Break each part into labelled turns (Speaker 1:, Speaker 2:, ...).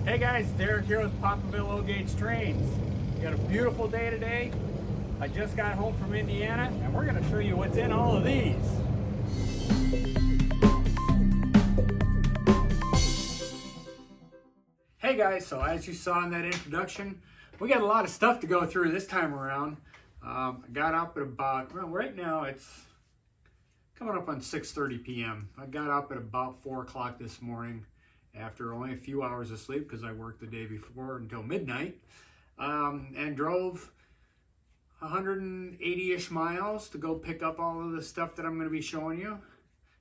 Speaker 1: Hey guys, Derek here with Papavilletrains. We got a beautiful day today. I just got home from Indiana and we're going to show you what's in all of these. Hey guys, so as you saw in that introduction, we got a lot of stuff to go through this time around. I got up at about, well, right now it's coming up on 6:30 p.m. I got up at about 4 o'clock this morning after only a few hours of sleep because I worked the day before until midnight, and drove 180-ish miles to go pick up all of the stuff that I'm going to be showing you.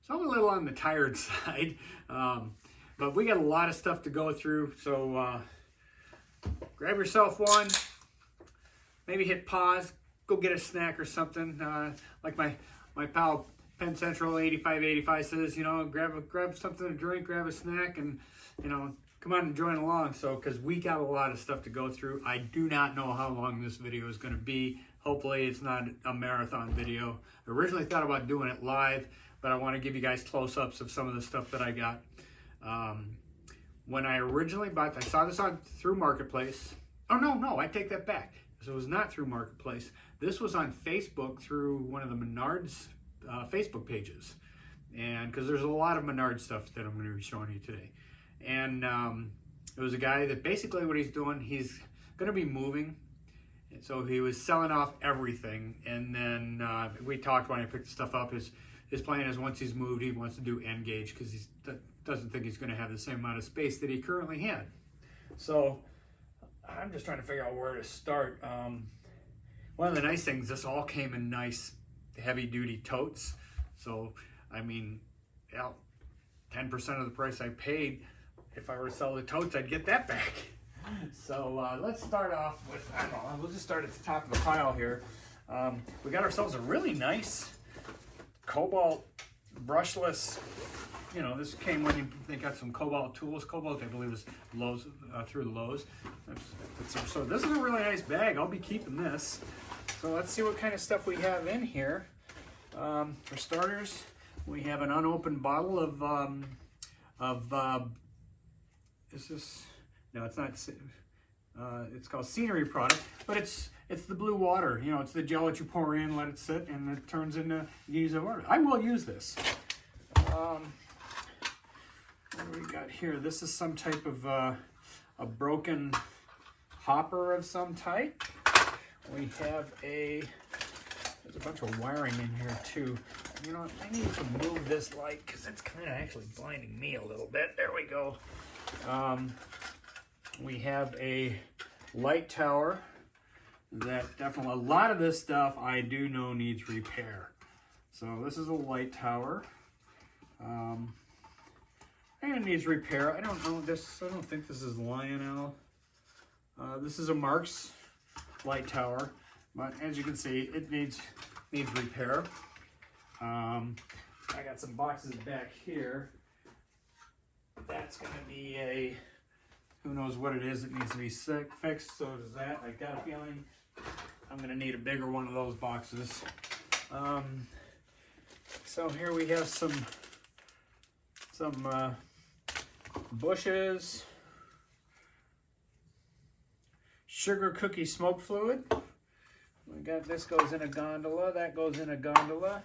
Speaker 1: So I'm a little on the tired side, but we got a lot of stuff to go through. So grab yourself one, maybe hit pause, go get a snack or something. Like my pal Penn Central 8585 says, you know, grab something to drink, grab a snack, and, you know, come on and join along. So, because we got a lot of stuff to go through. I do not know how long this video is going to be. Hopefully it's not a marathon video. I originally thought about doing it live, but I want to give you guys close-ups of some of the stuff that I got. When I originally bought, I saw this through Marketplace. Oh, no, I take that back. So it was not through Marketplace. This was on Facebook through one of the Menards Facebook pages, and because there's a lot of Menards stuff that I'm going to be showing you today. And it was a guy that basically what he's doing, he's going to be moving, and so he was selling off everything. And then we talked when I picked the stuff up. His plan is once he's moved, he wants to do end gauge because he doesn't think he's going to have the same amount of space that he currently had. So I'm just trying to figure out where to start. One of the nice things, this all came in nice heavy-duty totes. So, I mean, yeah, 10% of the price I paid, if I were to sell the totes, I'd get that back. So let's start off with, I don't know, we'll just start at the top of the pile here. We got ourselves a really nice Cobalt brushless, you know, this came when they got some Cobalt tools. Cobalt, I believe, is Lowe's, through the Lowe's. So this is a really nice bag. I'll be keeping this. So let's see what kind of stuff we have in here. For starters, we have an unopened bottle of is this? No, it's not. It's called Scenery Product, but it's the blue water. You know, it's the gel that you pour in, let it sit, and it turns into use of water. I will use this. What do we got here? This is some type of a broken hopper of some type. We have there's a bunch of wiring in here too. You know what, I need to move this light because it's kind of actually blinding me a little bit. There we go. We have a light tower that definitely, a lot of this stuff I do know needs repair. So this is a light tower. And it needs repair. I don't know this, I don't think this is Lionel. This is a Marks light tower, but as you can see, it needs repair. I got some boxes back here. That's going to be a, who knows what it is that needs to be fixed. So does that. I got a feeling I'm going to need a bigger one of those boxes. So here we have some bushes. Sugar cookie smoke fluid. We got this goes in a gondola, that goes in a gondola.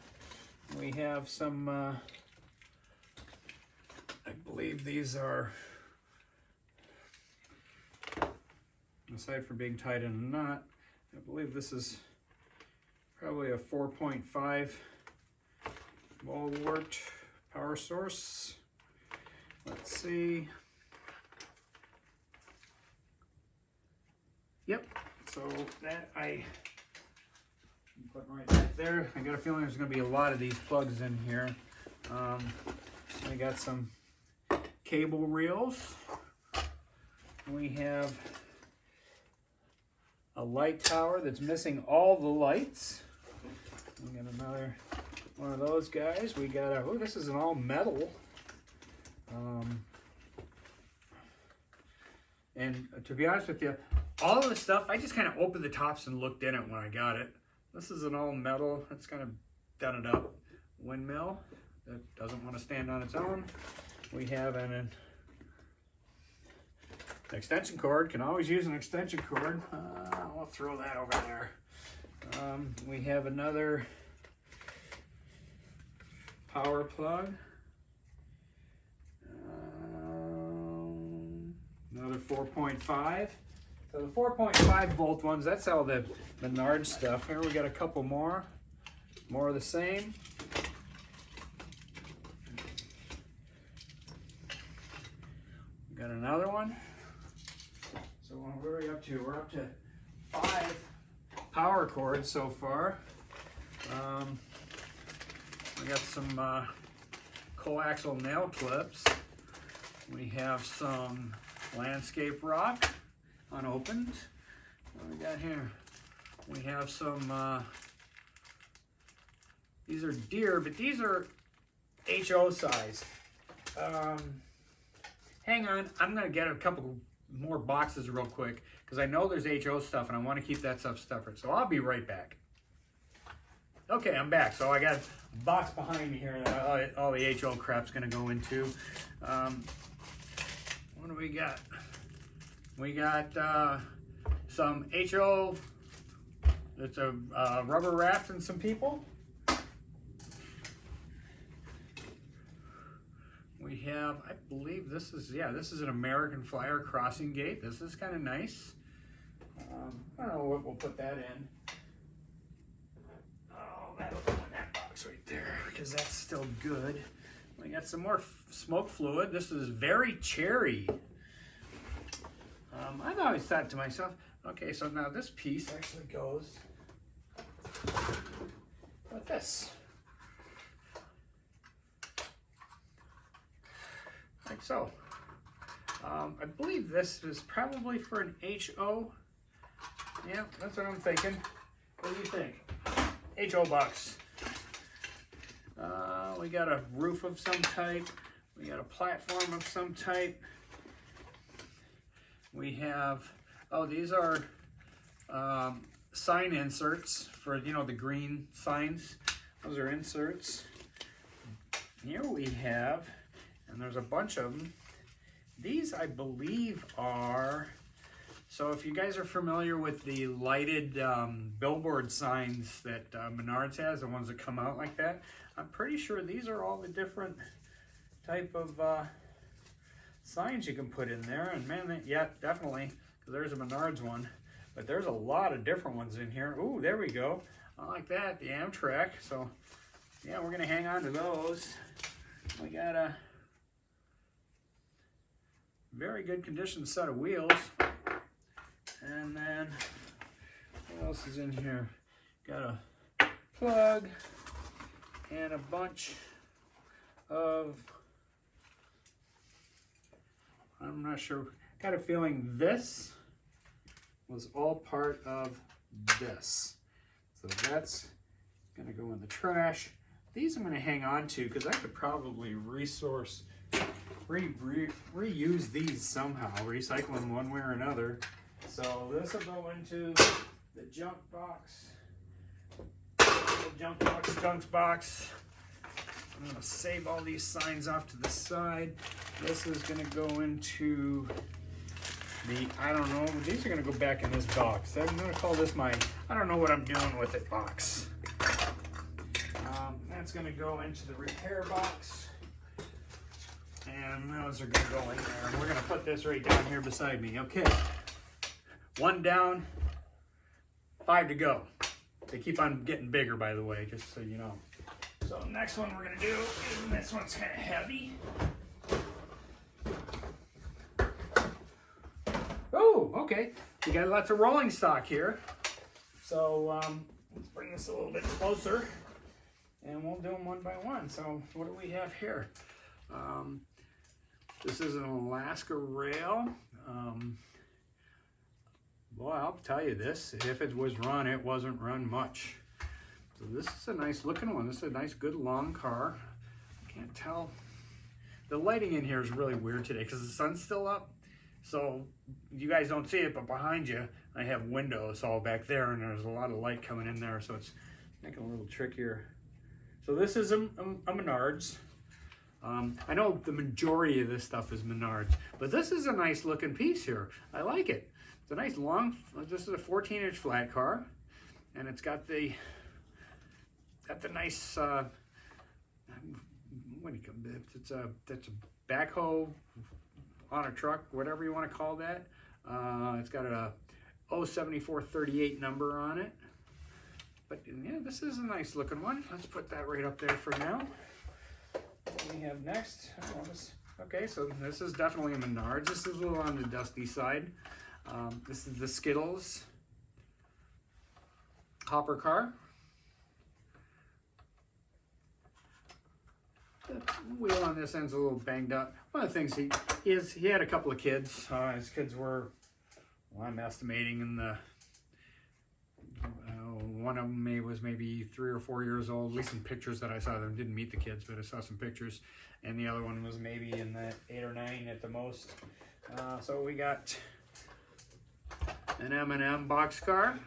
Speaker 1: We have some, I believe these are, aside from being tied in a knot, I believe this is probably a 4.5 wall-wart power source. Let's see. Yep, so that I put right back there. I got a feeling there's going to be a lot of these plugs in here. I got some cable reels. We have a light tower that's missing all the lights. We got another one of those guys. We got a, oh, this is an all metal. And to be honest with you, all of the stuff, I just kind of opened the tops and looked in it when I got it. This is an all metal, it's kind of done it up windmill that doesn't want to stand on its own. We have extension cord. Can always use an extension cord. I'll throw that over there. We have another power plug. Another 4.5. So the 4.5 volt ones, that's all the Menards stuff. Here we got a couple more of the same. We got another one. So what are we up to? We're up to 5 power cords so far. We got some coaxial nail clips. We have some landscape rock unopened. What do we got here? We have some, these are deer, but these are HO size. Hang on, I'm gonna get a couple more boxes real quick because I know there's HO stuff and I want to keep that stuff separate. So I'll be right back. Okay, I'm back. So I got a box behind me here that all the HO crap's gonna go into. What do we got? We got some HO. It's a rubber raft and some people. We have, I believe this is an American Flyer crossing gate. This is kind of nice. I don't know what we'll put that in. Oh, that'll go in that box right there because that's still good. We got some more smoke fluid. This is very cherry. I've always thought to myself, okay, so now this piece actually goes with this. Like so. I believe this is probably for an HO. Yeah, that's what I'm thinking. What do you think? HO box. We got a roof of some type. We got a platform of some type. We have, oh, these are sign inserts for, you know, the green signs. Those are inserts. Here we have, and there's a bunch of them. These, I believe, are, so if you guys are familiar with the lighted billboard signs that Menards has, the ones that come out like that, I'm pretty sure these are all the different type of signs you can put in there. And man, yeah, definitely, because there's a Menards one, but there's a lot of different ones in here. Ooh, there we go. I like that, the Amtrak. So yeah, we're gonna hang on to those. We got a very good condition set of wheels. And then what else is in here? Got a plug and a bunch of, I'm not sure, got a feeling this was all part of this. So that's gonna go in the trash. These I'm gonna hang on to because I could probably reuse these somehow, recycle them one way or another. So this will go into the junk box. Junk box. I'm gonna save all these signs off to the side. This is gonna go into the, I don't know, these are gonna go back in this box. I'm gonna call this my, I don't know what I'm doing with it box. That's gonna go into the repair box. And those are gonna go in there. And we're gonna put this right down here beside me. Okay, 1 down, 5 to go. They keep on getting bigger, by the way, just so you know. So the next one we're gonna do, and this one's kind of heavy. Oh, okay. We got lots of rolling stock here. So let's bring this a little bit closer, and we'll do them one by one. So what do we have here? This is an Alaska rail. Boy, I'll tell you this, if it was run, it wasn't run much. So this is a nice looking one. This is a nice, good, long car. I can't tell. The lighting in here is really weird today because the sun's still up. So you guys don't see it, but behind you, I have windows all back there, and there's a lot of light coming in there, so it's making it a little trickier. So this is a Menards. I know the majority of this stuff is Menards, but this is a nice looking piece here. I like it. It's a nice long, this is a 14-inch flat car, and it's got the nice, what do you call it? It's a backhoe on a truck, whatever you want to call that. It's got a 07438 number on it. But yeah, this is a nice looking one. Let's put that right up there for now. What do we have next? Okay, so this is definitely a Menards. This is a little on the dusty side. This is the Skittles hopper car. The wheel on this end's a little banged up. One of the things he had a couple of kids. His kids were, well, I'm estimating in the, one of them was maybe 3 or 4 years old, at least in pictures that I saw. Them didn't meet the kids, but I saw some pictures. And the other one was maybe in the 8 or 9 at the most. So we got an M&M box car.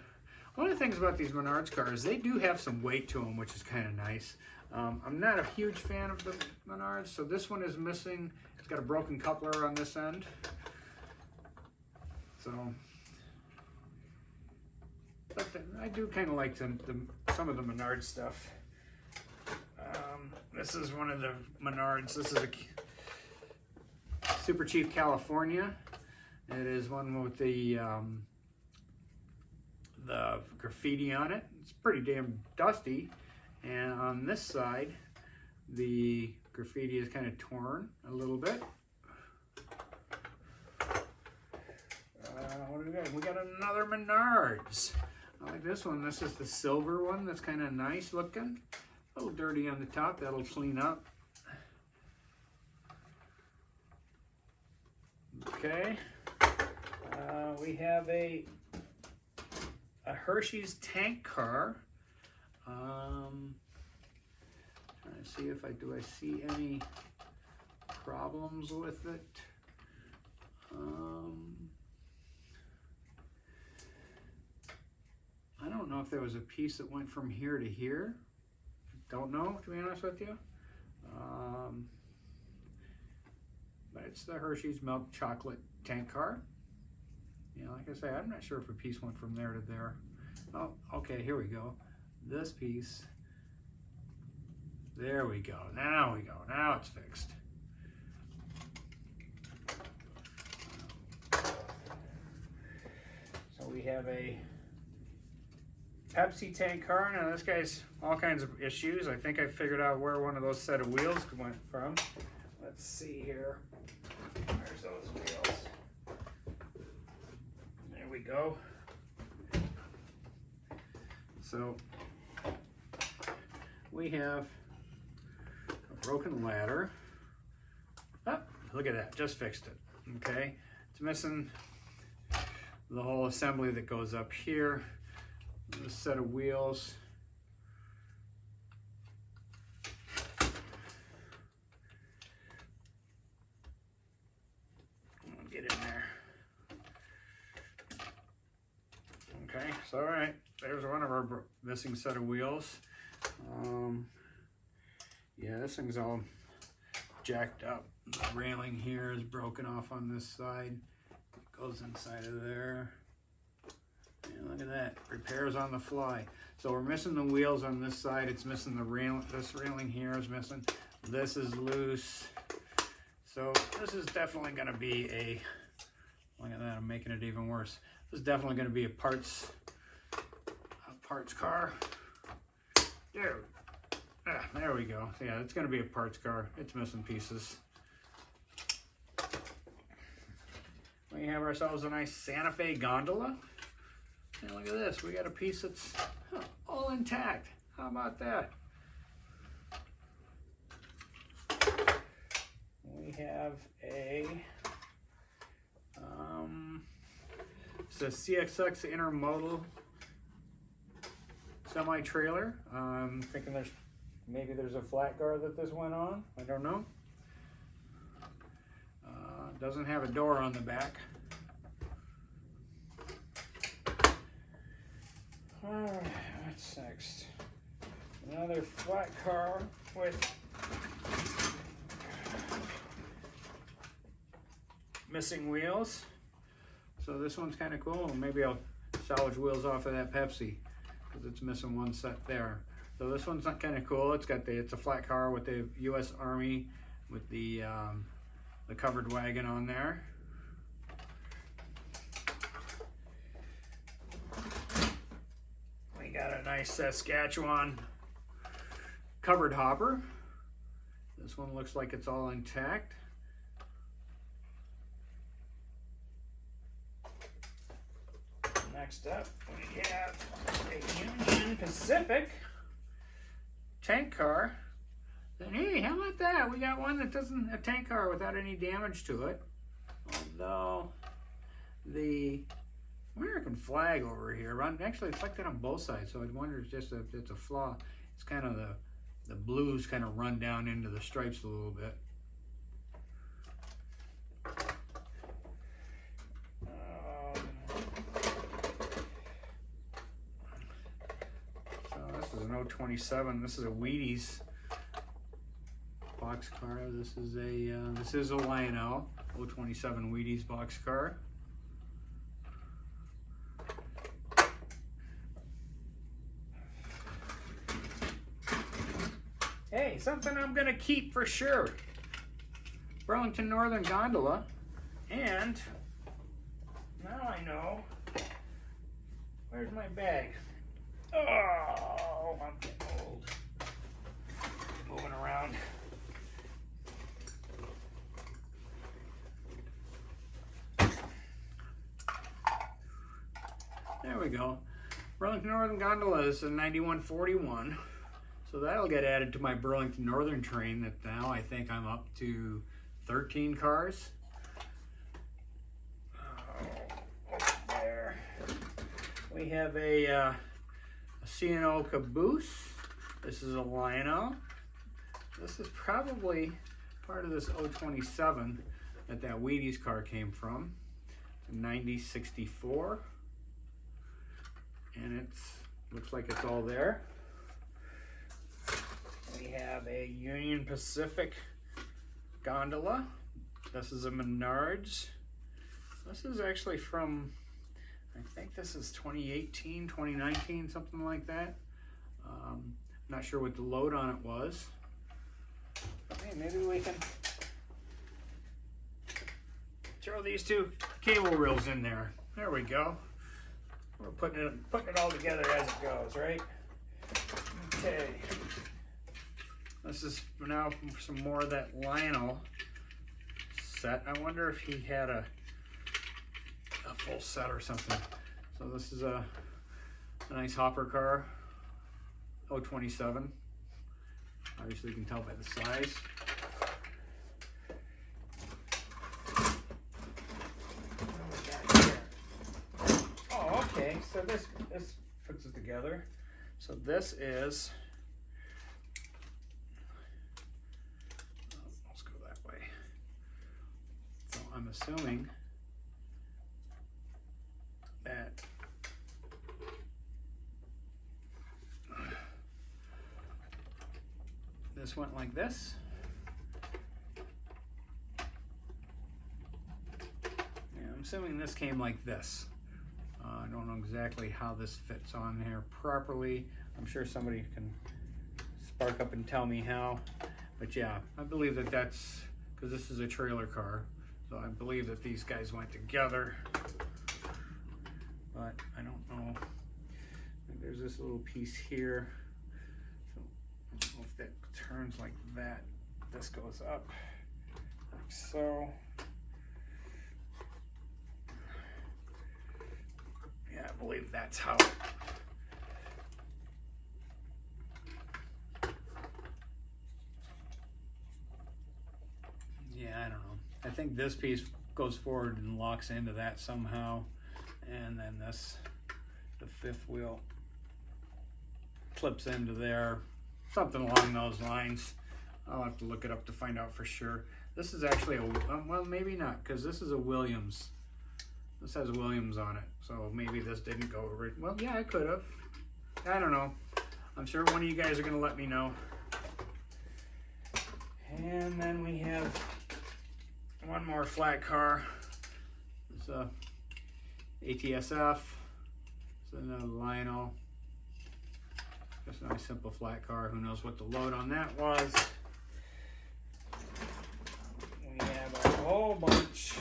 Speaker 1: One of the things about these Menards cars, they do have some weight to them, which is kind of nice. I'm not a huge fan of the Menards, so this one is missing. It's got a broken coupler on this end. So, but I do kind of like some of the Menards stuff. This is one of the Menards. This is a Super Chief California. It is one with the graffiti on it. It's pretty damn dusty. And on this side, the graffiti is kind of torn a little bit. What do we got? We got another Menards. I like this one. This is the silver one. That's kind of nice looking. A little dirty on the top. That'll clean up. Okay. We have a Hershey's tank car. Trying to see if do I see any problems with it. I don't know if there was a piece that went from here to here. Don't know, to be honest with you. But it's the Hershey's milk chocolate tank car. Yeah, like I say, I'm not sure if a piece went from there to there. Oh, okay, here we go. This piece. There we go. Now we go. Now it's fixed. So we have a Pepsi tank car. Now this guy's all kinds of issues. I think I figured out where one of those set of wheels went from. Let's see here. There's those wheels. There we go. So we have a broken ladder. Oh, look at that, just fixed it. Okay, it's missing the whole assembly that goes up here. This set of wheels. Get in there. Okay, so all right, there's one of our missing set of wheels. Yeah, this thing's all jacked up. The railing here is broken off on this side. It goes inside of there. Yeah, look at that, repairs on the fly. So we're missing the wheels on this side. It's missing the rail. This railing here is missing. This is loose. So this is definitely going to be a, look at that, I'm making it even worse. This is definitely going to be a parts car. There we go. So yeah, it's going to be a parts car. It's missing pieces. We have ourselves a nice Santa Fe gondola. And look at this. We got a piece that's all intact. How about that? We have it's a CXX intermodal semi-trailer. I'm thinking maybe there's a flat car that this went on. I don't know. Doesn't have a door on the back. Alright, what's next? Another flat car with missing wheels. So this one's kind of cool. Maybe I'll salvage wheels off of that Pepsi because it's missing one set there. So this one's not kind of cool. It's a flat car with the U.S. Army with the covered wagon on there. We got a nice Saskatchewan covered hopper. This one looks like it's all intact. Next up, we have a Union Pacific tank car. And hey, how about that? We got one that doesn't, a tank car without any damage to it. Although the American flag over here, actually it's like that on both sides, so I wonder if it's a flaw. It's kind of the blues kind of run down into the stripes a little bit. So this is an 027. This is a Wheaties box car. This is a Lionel 027 Wheaties box car. Hey, something I'm gonna keep for sure. Burlington Northern Gondola, and now I know. Where's my bag? Oh, I'm getting old. Moving around. There we go. Burlington Northern Gondola is a 9141. So that'll get added to my Burlington Northern train that now I think I'm up to 13 cars. Oh, there. We have a C&O caboose. This is a Lionel. This is probably part of this 027 that Wheaties car came from. It's a 9064. And it looks like it's all there. We have a Union Pacific gondola. This is a Menards. This is actually from, I think this is 2018, 2019, something like that. Not sure what the load on it was. But hey, maybe we can throw these two cable reels in there. There we go. We're putting it all together as it goes, right? Okay. This is now some more of that Lionel set. I wonder if he had a full set or something. So this is a nice hopper car, 027. Obviously you can tell by the size. Oh, okay. So this puts it together. So this is. I'm assuming that this went like this. Yeah, I'm assuming this came like this. I don't know exactly how this fits on here properly. I'm sure somebody can spark up and tell me how. But yeah, I believe that's because this is a trailer car. So I believe that these guys went together, but I don't know. There's this little piece here. So I don't know if that turns like that. This goes up like so. Yeah, I believe that's how. Yeah, I don't know. I think this piece goes forward and locks into that somehow, and then the fifth wheel clips into there, something along those lines. I'll have to look it up to find out for sure. This is actually well, maybe not, because this is a Williams. This has Williams on it, so maybe this didn't go over it. Well, yeah, it could have. I don't know. I'm sure one of you guys are going to let me know. And then we have one more flat car. It's a ATSF. It's another Lionel. Just a nice simple flat car. Who knows what the load on that was. We have a whole bunch.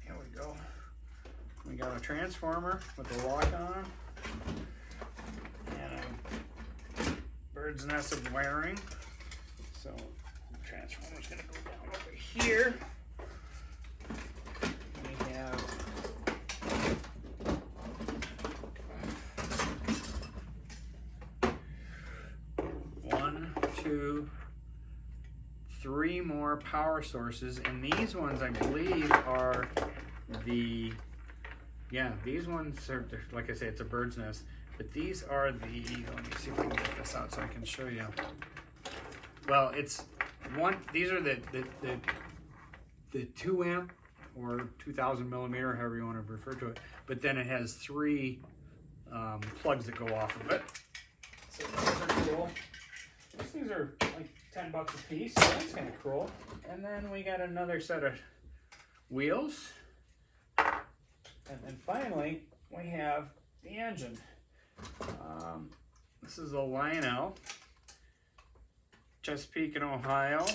Speaker 1: Here we go. We got a transformer with a lock on. And a bird's nest of wiring. So the transformer's going to go down over here. We have 1, 2, 3 more power sources, and these ones I believe are the, yeah, these ones are, like I say, it's a bird's nest, but these are the, let me see if I can get this out so I can show you. Well, it's one, these are the 2 amp or 2000 millimeter, however you want to refer to it, but then it has 3 plugs that go off of it. So those are cool. These things are like $10 a piece, so that's kind of cool. And then we got another set of wheels. And then finally, we have the engine. This is a Lionel, Chesapeake in Ohio,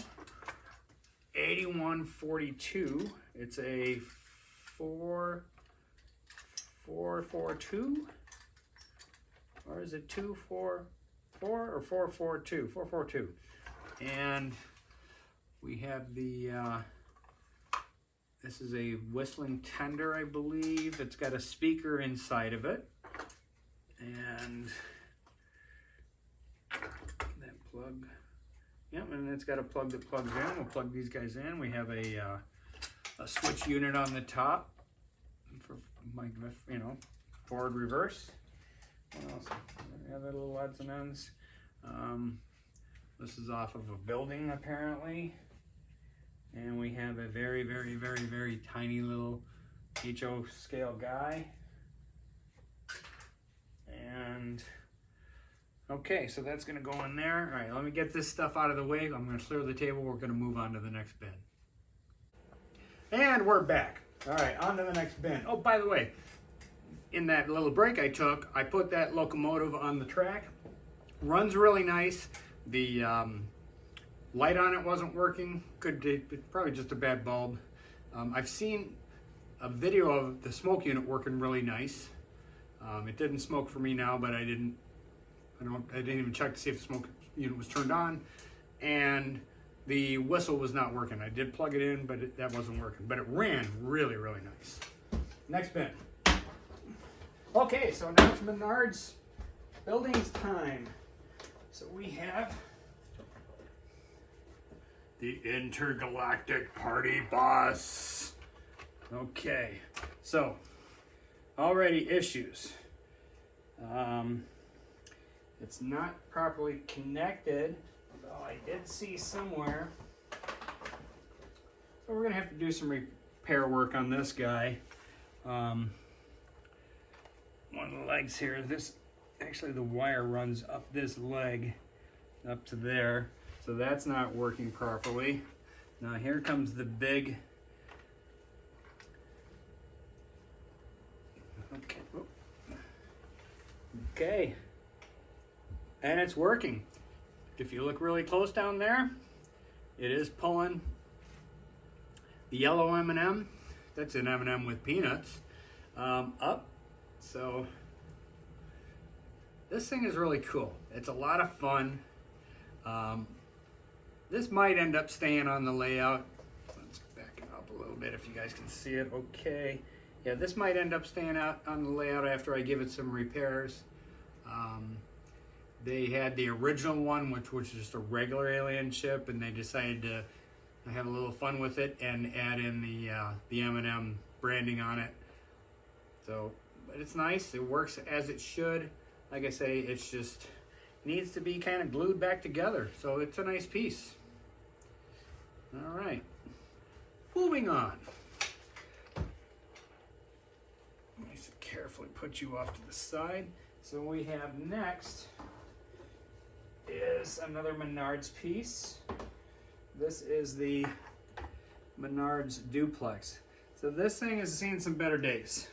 Speaker 1: 8142. It's a 442, or is it 244 or 442? 442. And we have the this is a whistling tender, I believe. It's got a speaker inside of it, and that plug. Yep, and it's got a plug that plugs in. We'll plug these guys in. We have a switch unit on the top for my, you know, forward, reverse. What else? Any other little odds and ends? This is off of a building apparently, and we have a very, very, very, very tiny little HO scale guy. And okay, so that's going to go in there. All right, let me get this stuff out of the way. I'm going to clear the table. We're going to move on to the next bin. And we're back. All right, on to the next bin. Oh, by the way, in that little break I took, I put that locomotive on the track. Runs really nice. The light on it wasn't working. Probably just a bad bulb. I've seen a video of the smoke unit working really nice. It didn't smoke for me now, but I didn't even check to see if the smoke unit was turned on, and the whistle was not working. I did plug it in, but that wasn't working. But it ran really, really nice. Next bin. Okay, so now it's Menards buildings time. So we have the Intergalactic Party Bus. Okay, so already issues. It's not properly connected, although I did see somewhere. So we're gonna have to do some repair work on this guy. One of the legs here, actually the wire runs up this leg, up to there. So that's not working properly. Now here comes the big, okay, and it's working. If you look really close down there, it is pulling the yellow M&M, that's an M&M with peanuts, up. So this thing is really cool. It's a lot of fun. This might end up staying on the layout. Let's back it up a little bit if you guys can see it. Okay. Yeah, this might end up staying out on the layout after I give it some repairs. They had the original one, which was just a regular alien ship, and they decided to have a little fun with it and add in the M&M branding on it. So, but it's nice. It works as it should. Like I say, it's just needs to be kind of glued back together. So it's a nice piece. All right, moving on. Let me carefully put you off to the side. So we have next is another Menards piece. This is the Menards duplex. So this thing has seen some better days.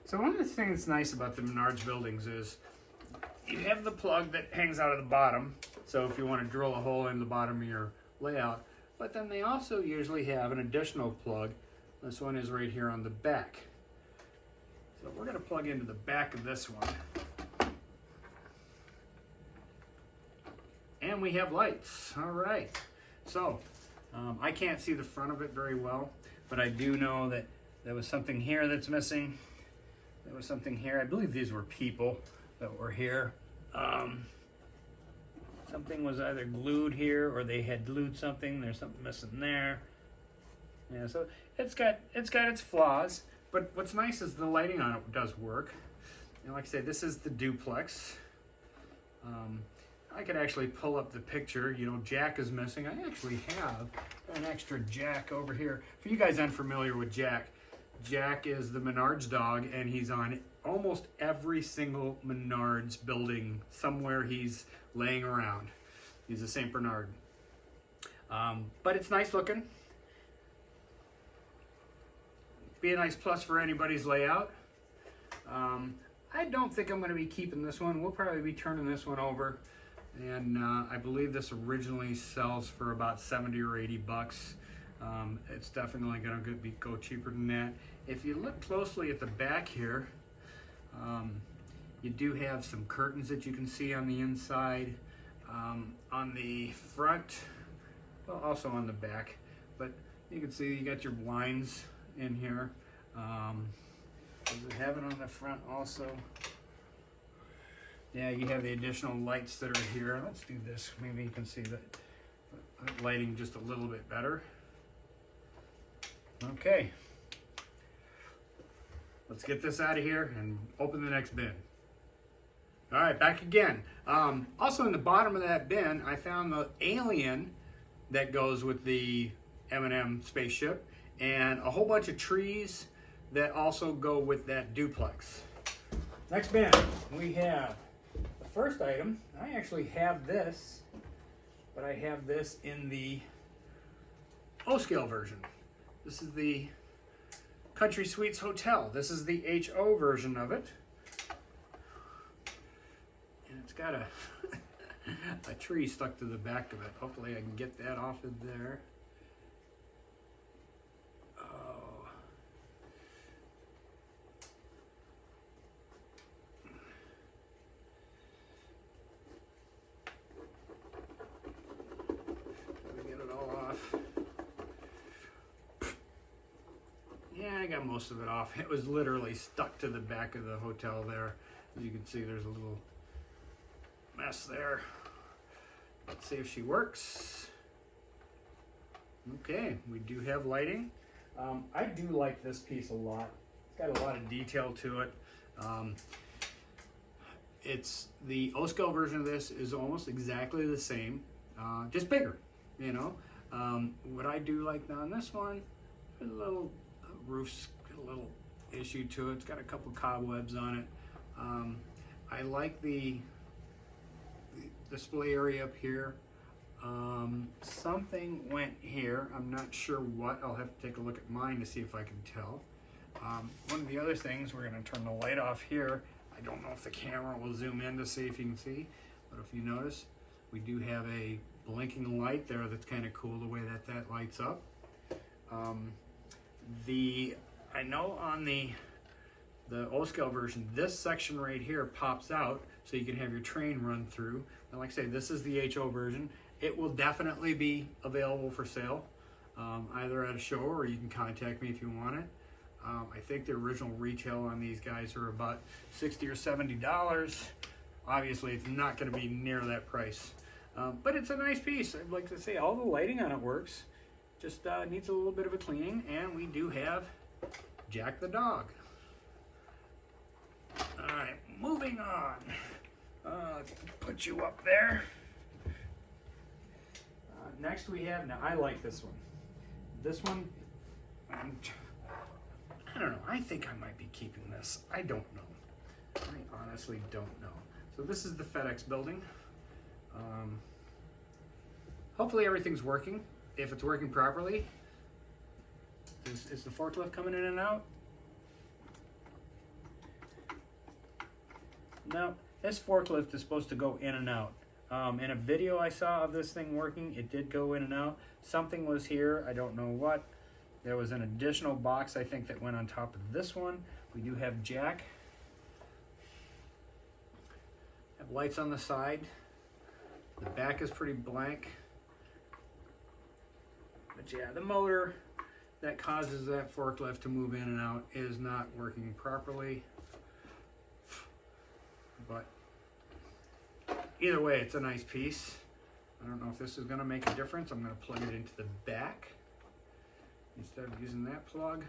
Speaker 1: So one of the things that's nice about the Menards buildings is you have the plug that hangs out of the bottom, so if you want to drill a hole in the bottom of your layout, but then they also usually have an additional plug. This one is right here on the back. So we're going to plug into the back of this one. And we have lights. All right. So I can't see the front of it very well, but I do know that there was something here that's missing. There was something here. I believe these were people that were here. Something was either glued here or they had glued something. There's something missing there. Yeah, so it's got its flaws, but what's nice is the lighting on it does work. And like I said, this is the duplex. I could actually pull up the picture. You know, Jack is missing. I actually have an extra Jack over here. For you guys unfamiliar with Jack, Jack is the Menards dog, and he's on almost every single Menards building. Somewhere he's laying around. He's a St. Bernard. But it's nice looking. Be a nice plus for anybody's layout. I don't think I'm going to be keeping this one. We'll probably be turning this one over. And I believe this originally sells for about 70 or 80 bucks. It's definitely going to go cheaper than that. If you look closely at the back here, you do have some curtains that you can see on the inside, on the front, well, also on the back. But you can see you got your blinds in here. Does it have it on the front also? Yeah, you have the additional lights that are here. Let's do this. Maybe you can see that lighting just a little bit better. Okay. Let's get this out of here and open the next bin. All right, back again. Also in the bottom of that bin, I found the alien that goes with the M&M spaceship and a whole bunch of trees that also go with that duplex. Next bin, we have the first item. I actually have this, but I have this in the O-scale version. This is the Country Suites Hotel. This is the HO version of it. And it's got a, a tree stuck to the back of it. Hopefully I can get that off of there. Oh. Let me get it all off. Yeah, I got most of it off. It was literally stuck to the back of the hotel there. As you can see, there's a little mess there. Let's see if she works. Okay, we do have lighting. I do like this piece a lot. It's got a lot of detail to it. It's the O-scale version of this is almost exactly the same, just bigger, you know. What I do like on this one, a little roof's got a little issue to it. It's got a couple cobwebs on it. I like the display area up here. Something went here. I'm not sure what. I'll have to take a look at mine to see if I can tell. One of the other things, we're going to turn the light off here. I don't know if the camera will zoom in to see if you can see, but if you notice, we do have a blinking light there that's kind of cool the way that lights up. I know on the O-scale version, this section right here pops out so you can have your train run through. And like I say, this is the HO version. It will definitely be available for sale, either at a show or you can contact me if you want it. I think the original retail on these guys are about $60 or $70. Obviously, it's not going to be near that price, but it's a nice piece. I'd like to say all the lighting on it works. Just needs a little bit of a cleaning, and we do have Jack the dog. All right, moving on. Let's put you up there. Next we have, now I like this one. This one, I don't know. I think I might be keeping this. I don't know. I honestly don't know. So this is the FedEx building. Hopefully everything's working. If it's working properly, is the forklift coming in and out? No, this forklift is supposed to go in and out. In a video I saw of this thing working, it did go in and out. Something was here, I don't know what. There was an additional box, I think, that went on top of this one. We do have jack. Have lights on the side. The back is pretty blank. But yeah, the motor that causes that forklift to move in and out is not working properly. But either way, it's a nice piece. I don't know if this is going to make a difference. I'm going to plug it into the back instead of using that plug.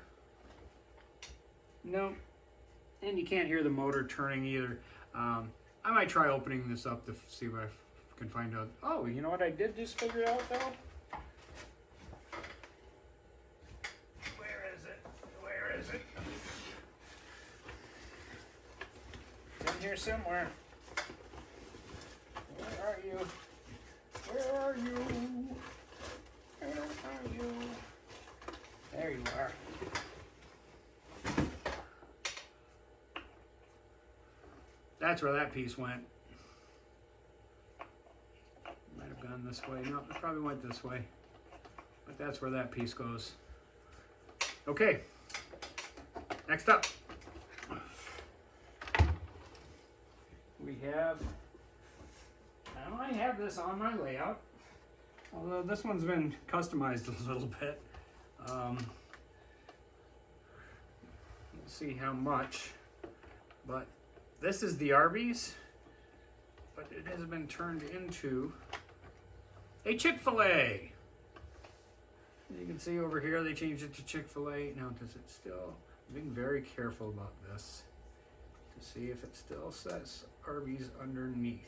Speaker 1: No, and you can't hear the motor turning either. I might try opening this up to see if I can find out. Oh, you know what I did just figure out though? Where is it? Where is it? It's in here somewhere. Where are you? Where are you? Where are you? There you are. That's where that piece went. Might have gone this way. No, it probably went this way. But that's where that piece goes. Okay. Next up. We have... Now I have this on my layout. Although this one's been customized a little bit. Let's see how much. But this is the Arby's, but it has been turned into a Chick-fil-A. You can see over here they changed it to Chick-fil-A. Now does it still? I'm being very careful about this to see if it still says Arby's underneath.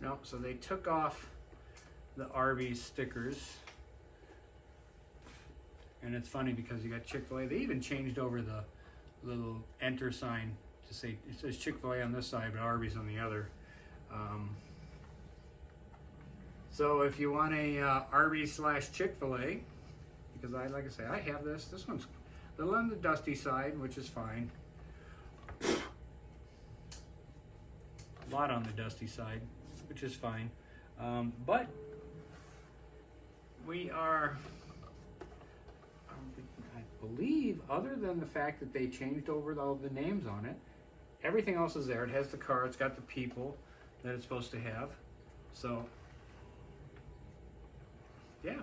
Speaker 1: No, so they took off the Arby's stickers. And it's funny because you got Chick-fil-A. They even changed over the little enter sign to say, it says Chick-fil-A on this side, but Arby's on the other. So if you want a Arby's / Chick-fil-A, because like I say, I have this. This one's a little on the dusty side, which is fine. A lot on the dusty side, which is fine. But we are... I believe, other than the fact that they changed over all the names on it, everything else is there. It has the car, it's got the people that it's supposed to have. So, yeah.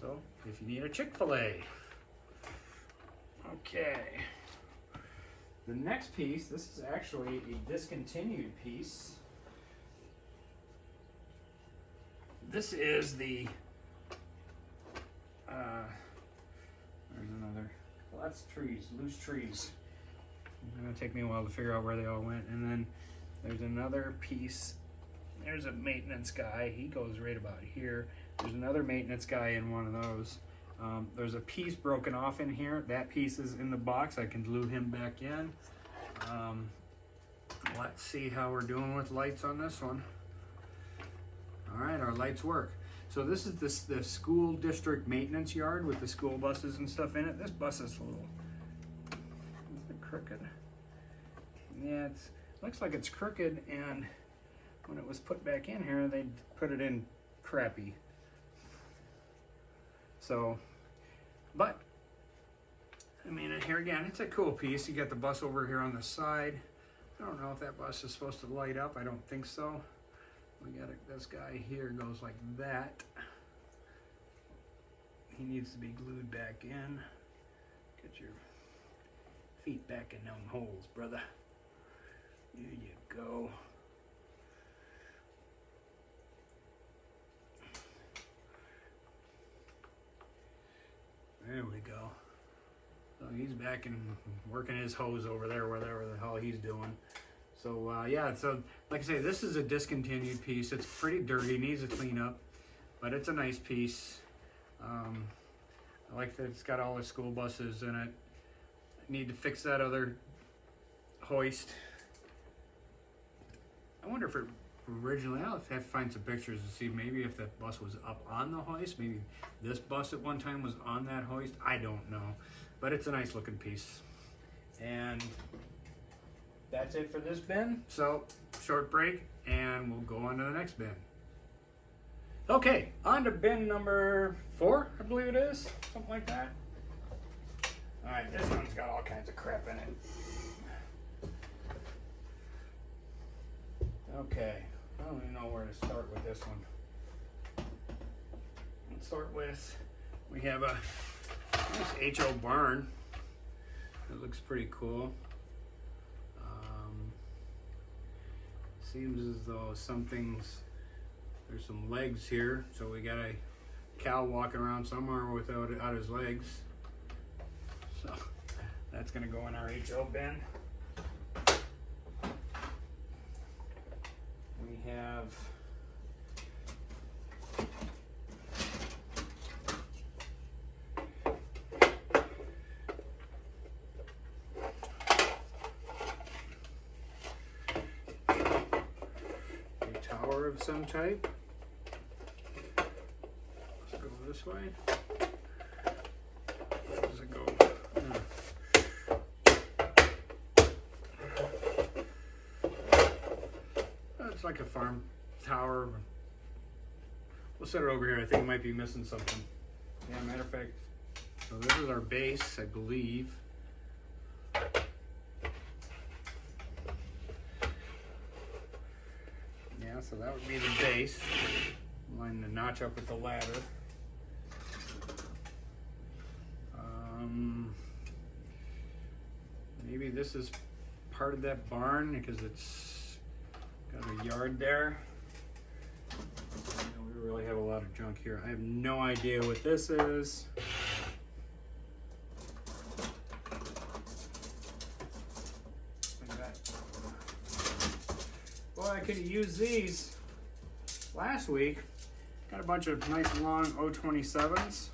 Speaker 1: So, if you need a Chick-fil-A. Okay. The next piece, this is actually a discontinued piece. This is the there's another. Well, that's trees, loose trees. It's gonna take me a while to figure out where they all went. And then there's another piece. There's a maintenance guy. He goes right about here. There's another maintenance guy in one of those. There's a piece broken off in here. That piece is in the box. I can glue him back in. Let's see how we're doing with lights on this one. All right, our lights work. So this is the school district maintenance yard with the school buses and stuff in it. This bus is a little crooked. Yeah, it looks like it's crooked, and when it was put back in here, they put it in crappy. So, but, I mean, here again, it's a cool piece. You got the bus over here on the side. I don't know if that bus is supposed to light up. I don't think so. We got this guy here goes like that. He needs to be glued back in. Get your feet back in them holes, brother. There you go. There we go. So he's back and working his hose over there, whatever the hell he's doing. So yeah, so like I say, this is a discontinued piece. It's pretty dirty, needs a cleanup, but it's a nice piece. I like that it's got all the school buses in it. I need to fix that other hoist. I wonder if it originally, I'll have to find some pictures to see maybe if that bus was up on the hoist. Maybe this bus at one time was on that hoist. I don't know. But it's a nice looking piece. And that's it for this bin. So, short break, and we'll go on to the next bin. Okay, on to bin number 4, I believe it is. Something like that. Alright, this one's got all kinds of crap in it. Okay, I don't even know where to start with this one. Let's start with, we have a nice HO barn. It looks pretty cool. Seems as though there's some legs here, so we got a cow walking around somewhere without his legs. So that's gonna go in our HO bin. We have of some type. Let's go this way. Where does it go? It's like a farm tower. We'll set it over here. I think it might be missing something. Yeah, matter of fact, so this is our base, I believe. So that would be the base. Line the notch up with the ladder. Maybe this is part of that barn because it's got a yard there. We really have a lot of junk here. I have no idea what this is. Well, I could have used these last week. Got a bunch of nice long 027s.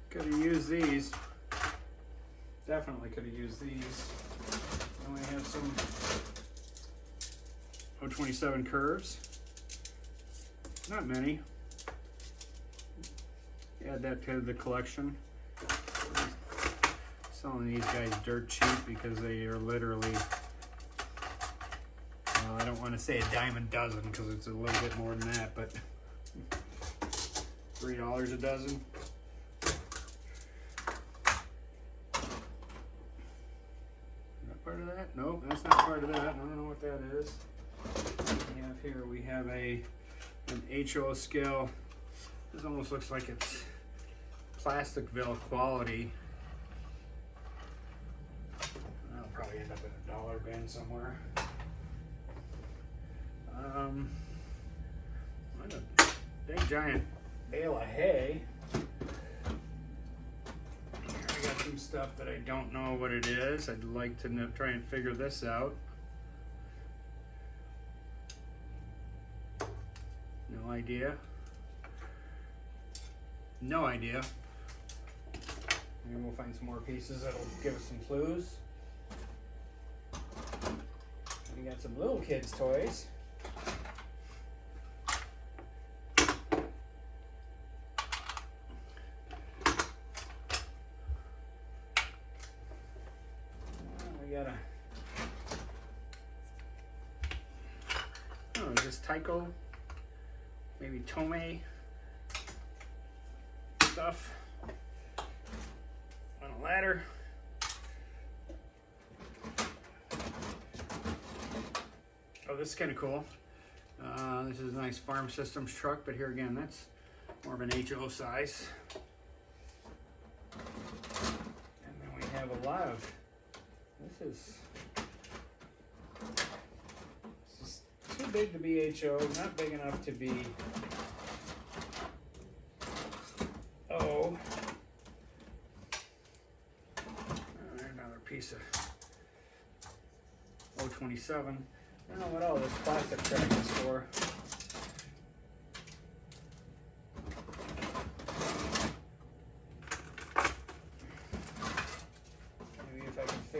Speaker 1: Could have used these. Definitely could have used these. Then we have some 027 curves. Not many. Add that to the collection. Selling these guys dirt cheap because they are literally, well, I don't want to say a dime a dozen because it's a little bit more than that, but $3 a dozen. Is that part of that? Nope, that's not part of that. I don't know what that is. We have here, we have an HO scale. This almost looks like it's Plasticville quality. Probably end up in a dollar bin somewhere. What a big giant bale of hay. Here I got some stuff that I don't know what it is. I'd like to try and figure this out. No idea. No idea. Maybe we'll find some more pieces that'll give us some clues. We got some little kids' toys. We got is this Tyco? Maybe Tomei stuff on a ladder. Oh, this is kind of cool. This is a nice Farm Systems truck, but here again, that's more of an HO size. And then we have a lot of, this is too big to be HO, not big enough to be O. Another piece of 027. I don't know what all this plastic crap is for.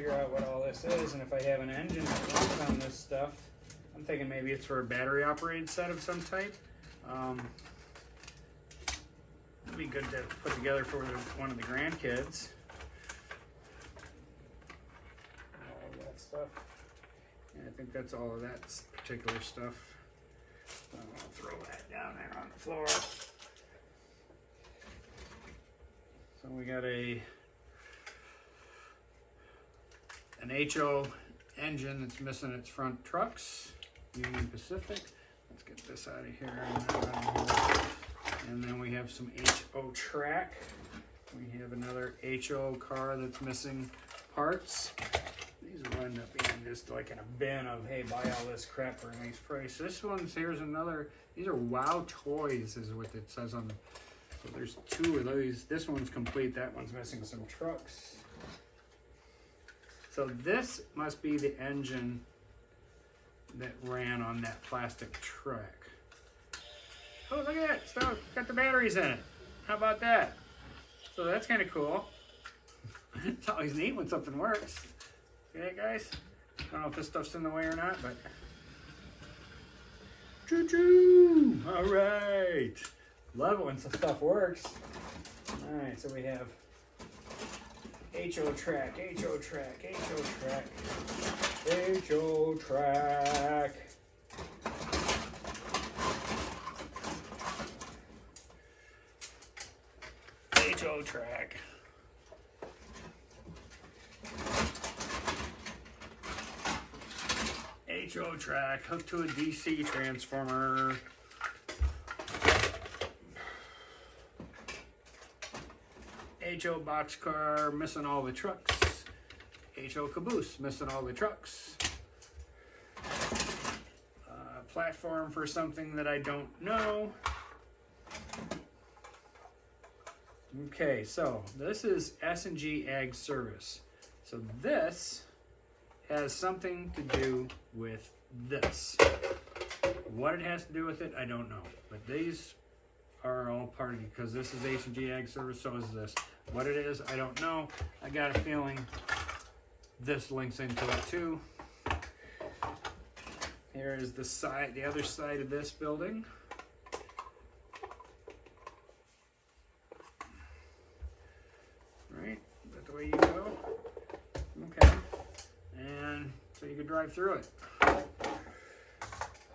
Speaker 1: figure out what all this is, and if I have an engine that runs on this stuff. I'm thinking maybe it's for a battery operated set of some type. It'd be good to put together for one of the grandkids. All of that stuff. And I think that's all of that particular stuff. I'll throw that down there on the floor. So we got an HO engine that's missing its front trucks. Union Pacific. Let's get this out of here. And then we have some HO track. We have another HO car that's missing parts. These will end up being just like in a bin of, hey, buy all this crap for a nice price. This one's, here's another, these are Wow Toys is what it says on the, so there's two of these. This one's complete, that one's missing some trucks. So this must be the engine that ran on that plastic track. Oh, look at that, it's got the batteries in it. How about that? So that's kind of cool. It's always neat when something works. See that, guys? I don't know if this stuff's in the way or not, but... Choo-choo! All right. Love it when some stuff works. All right, so we have HO track, HO track, HO track, HO track. HO track. HO track hooked to a DC transformer. HO boxcar missing all the trucks. HO caboose missing all the trucks. Platform for something that I don't know. Okay, so this is S&G Ag Service. So this has something to do with this. What it has to do with it, I don't know. But these are all part of it because this is S&G Ag Service, so is this. What it is, I don't know. I got a feeling this links into it too. Here is the side, the other side of this building. Right, is that the way you go? Okay, and so you could drive through it.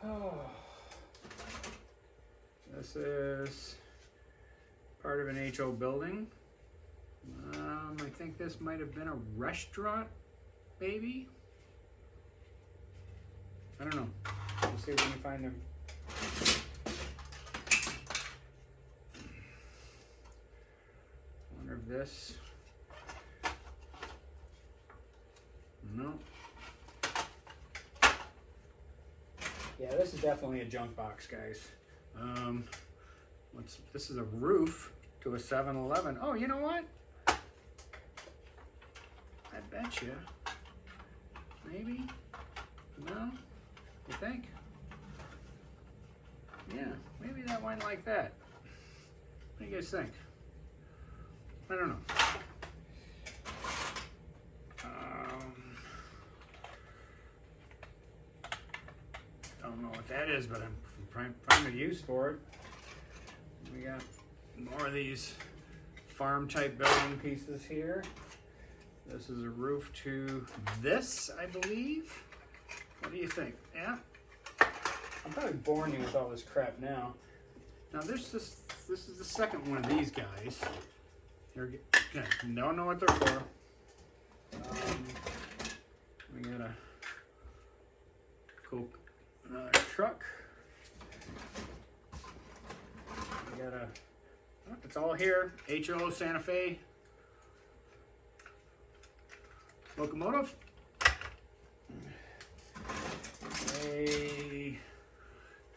Speaker 1: Oh. This is part of an HO building. I think this might have been a restaurant, maybe? I don't know. We'll see if we can find them. I wonder if this... No. Yeah, this is definitely a junk box, guys. This is a roof to a 7-Eleven. Oh, you know what? I bet you. Maybe? No? You think? Yeah, maybe that went like that. What do you guys think? I don't know. Don't know what that is, but I'm finding a use for it. We got more of these farm type building pieces here. This is a roof to this, I believe. What do you think? Yeah? I'm probably boring you with all this crap now. Now this is the second one of these guys. Here, okay, don't know what they're for. We got a cool another truck. We got a, oh, it's all here. HO Santa Fe locomotive.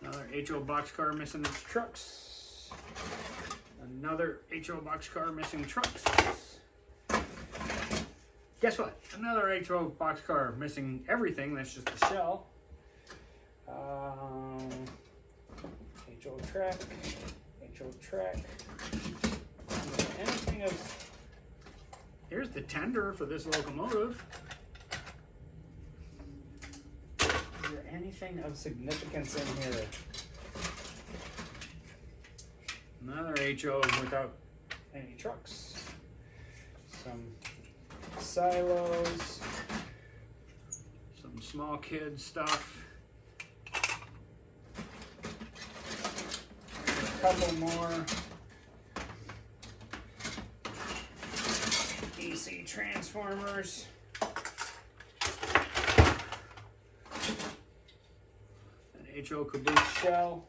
Speaker 1: Another HO boxcar missing its trucks. Another HO boxcar missing trucks. Guess what? Another HO boxcar missing everything. That's just the shell. HO track. HO track. Anything of... Here's the tender for this locomotive. anything of significance in here. Another HO without any trucks. Some silos. Some small kid stuff. A couple more DC transformers. An HO caboose shell.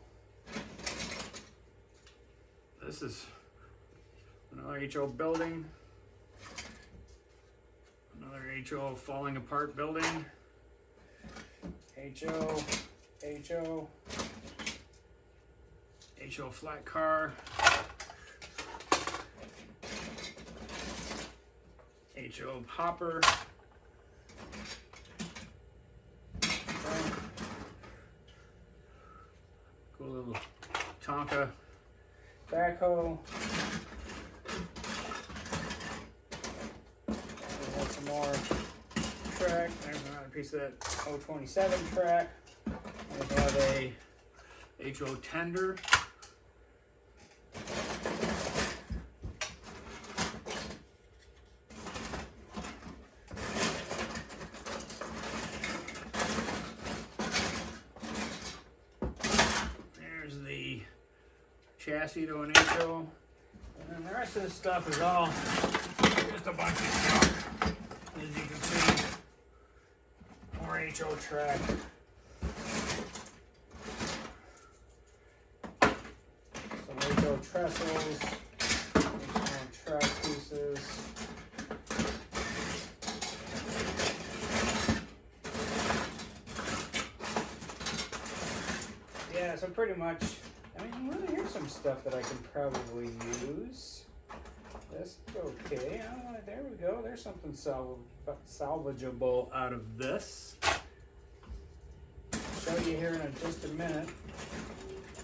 Speaker 1: This is another HO building. Another HO falling apart building. HO flat car. HO hopper. Cool little Tonka backhoe. There's some more track. There's another piece of that 027 track. We have a HO tender. There's the chassis to an HO. And then the rest of this stuff is all just a bunch of junk. As you can see, more HO track. Some HO trestles, some track pieces. Yeah, so pretty much, I mean, well, here's some stuff that I can probably use. That's okay. There we go. There's something salvageable out of this. Show you here in just a minute.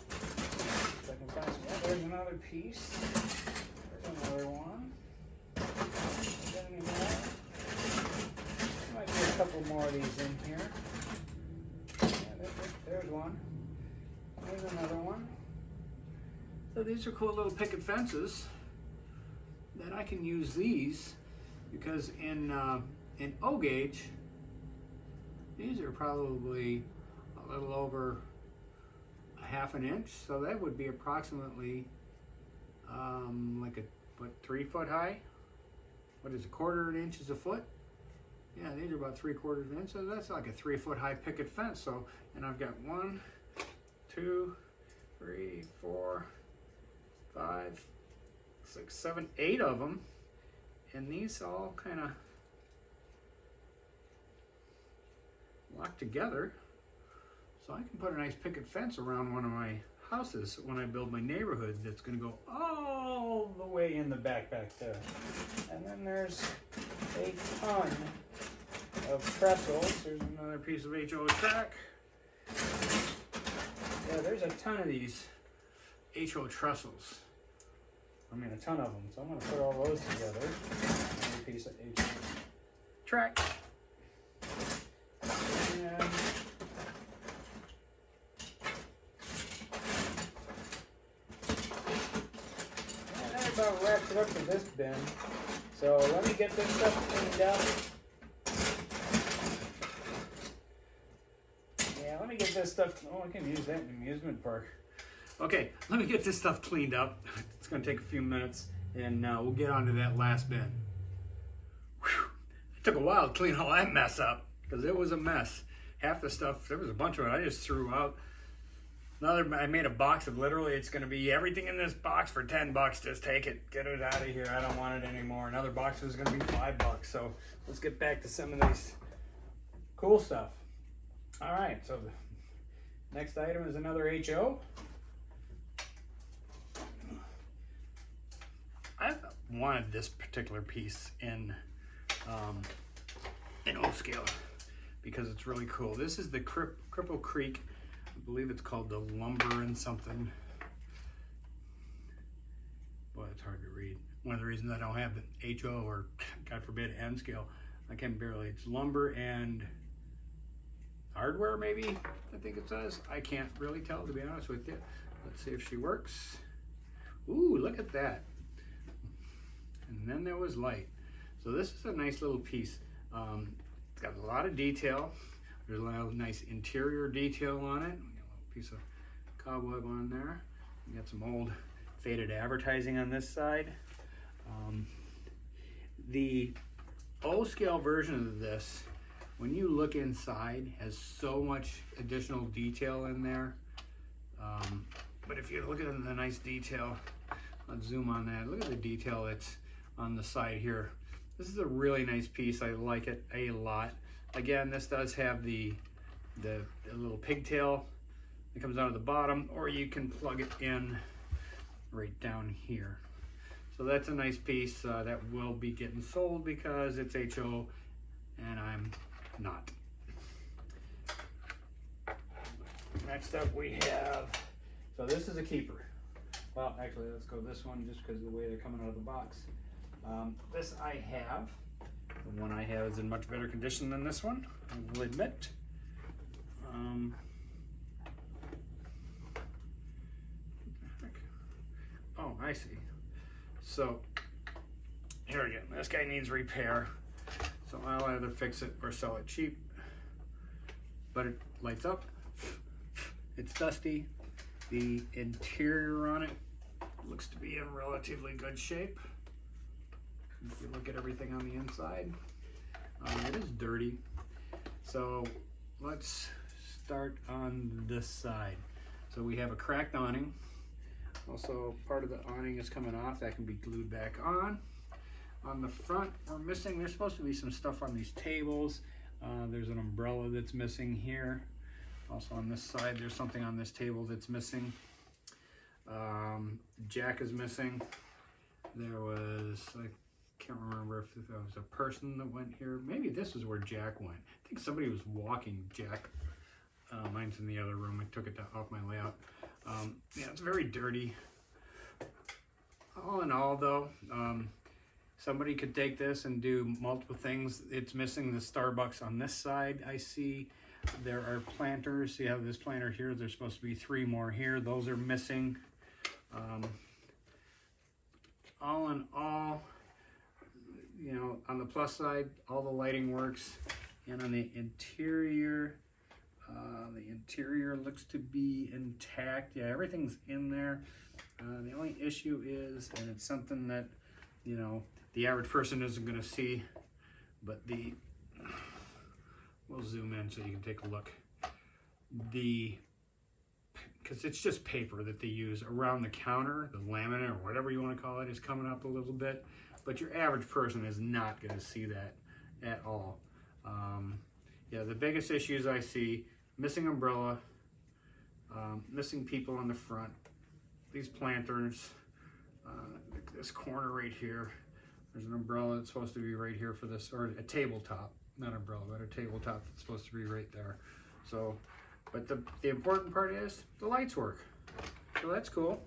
Speaker 1: If I can find some. Yeah, there's another piece. There's another one. Is there any more? There might be a couple more of these in here. Yeah, there's one. There's another one. So these are cool little picket fences that I can use these because in O gauge, these are probably a little over a half an inch. So that would be approximately like 3 foot high. What is a quarter an inch is a foot? Yeah, these are about 3/4 of an inch. So that's like a 3 foot high picket fence. So, and I've got 1, 2, 3, 4, 5, 6, 7, 8 of them, and these all kind of lock together, so I can put a nice picket fence around one of my houses when I build my neighborhood. That's going to go all the way in the back there. And then there's a ton of trestles. There's another piece of HO track. Yeah, there's a ton of these HO trestles. I mean, a ton of them. So I'm going to put all those together. Another piece of HO track. And that about wraps it up for this bin. So let me get this stuff cleaned up. Yeah, let me get this stuff. Oh, I can use that in the amusement park. Okay, let me get this stuff cleaned up. It's going to take a few minutes, and we'll get on to that last bin. Whew. It took a while to clean all that mess up, because it was a mess. Half the stuff, there was a bunch of it I just threw out. I made a box of literally, it's going to be everything in this box for $10. Just take it, get it out of here. I don't want it anymore. Another box was going to be $5. So let's get back to some of these cool stuff. All right, so the next item is another HO. I wanted this particular piece in O-scale because it's really cool. This is the Cripple Creek. I believe it's called the lumber and something. Boy, it's hard to read. One of the reasons I don't have the HO or, God forbid, N scale, I can barely. It's lumber and hardware, maybe, I think it says. I can't really tell, to be honest with you. Let's see if she works. Ooh, look at that. And then there was light. So this is a nice little piece. It's got a lot of detail. There's a lot of nice interior detail on it. We got a little piece of cobweb on there. We got some old faded advertising on this side. The O-scale version of this, when you look inside, has so much additional detail in there. But if you look at the nice detail, let's zoom on that. Look at the detail that's on the side here. This is a really nice piece. I like it a lot. Again, this does have the little pigtail that comes out of the bottom, or you can plug it in right down here. So that's a nice piece that will be getting sold because it's HO and I'm not. Next up we have, so this is a keeper. Well, actually, let's go this one just because of the way they're coming out of the box. This I have. The one I have is in much better condition than this one, I will admit. Oh, I see. So, here again, this guy needs repair. So I'll either fix it or sell it cheap. But it lights up. It's dusty. The interior on it looks to be in relatively good shape. If you look at everything on the inside, it is dirty. So let's start on this side. So we have a cracked awning. Also, part of the awning is coming off. That can be glued back on. On the front, we're missing, there's supposed to be some stuff on these tables. There's an umbrella that's missing here. Also on this side, there's something on this table that's missing. Jack is missing. There was, I can't remember if there was a person that went here. Maybe this is where Jack went. I think somebody was walking Jack. Mine's in the other room. I took it off my layout. Yeah, it's very dirty. All in all, though, somebody could take this and do multiple things. It's missing the Starbucks on this side, I see. There are planters. You have this planter here. There's supposed to be 3 more here. Those are missing. All in all, you know, on the plus side, all the lighting works. And on the interior looks to be intact. Yeah, everything's in there. The only issue is, and it's something that, you know, the average person isn't going to see, but we'll zoom in so you can take a look. Because it's just paper that they use around the counter, the laminate or whatever you want to call it is coming up a little bit, but your average person is not going to see that at all. Yeah, the biggest issues I see, missing umbrella, missing people on the front, these planters, this corner right here, there's an umbrella that's supposed to be right here for this, or a tabletop, not umbrella, but a tabletop that's supposed to be right there. So, but the important part is the lights work. So that's cool.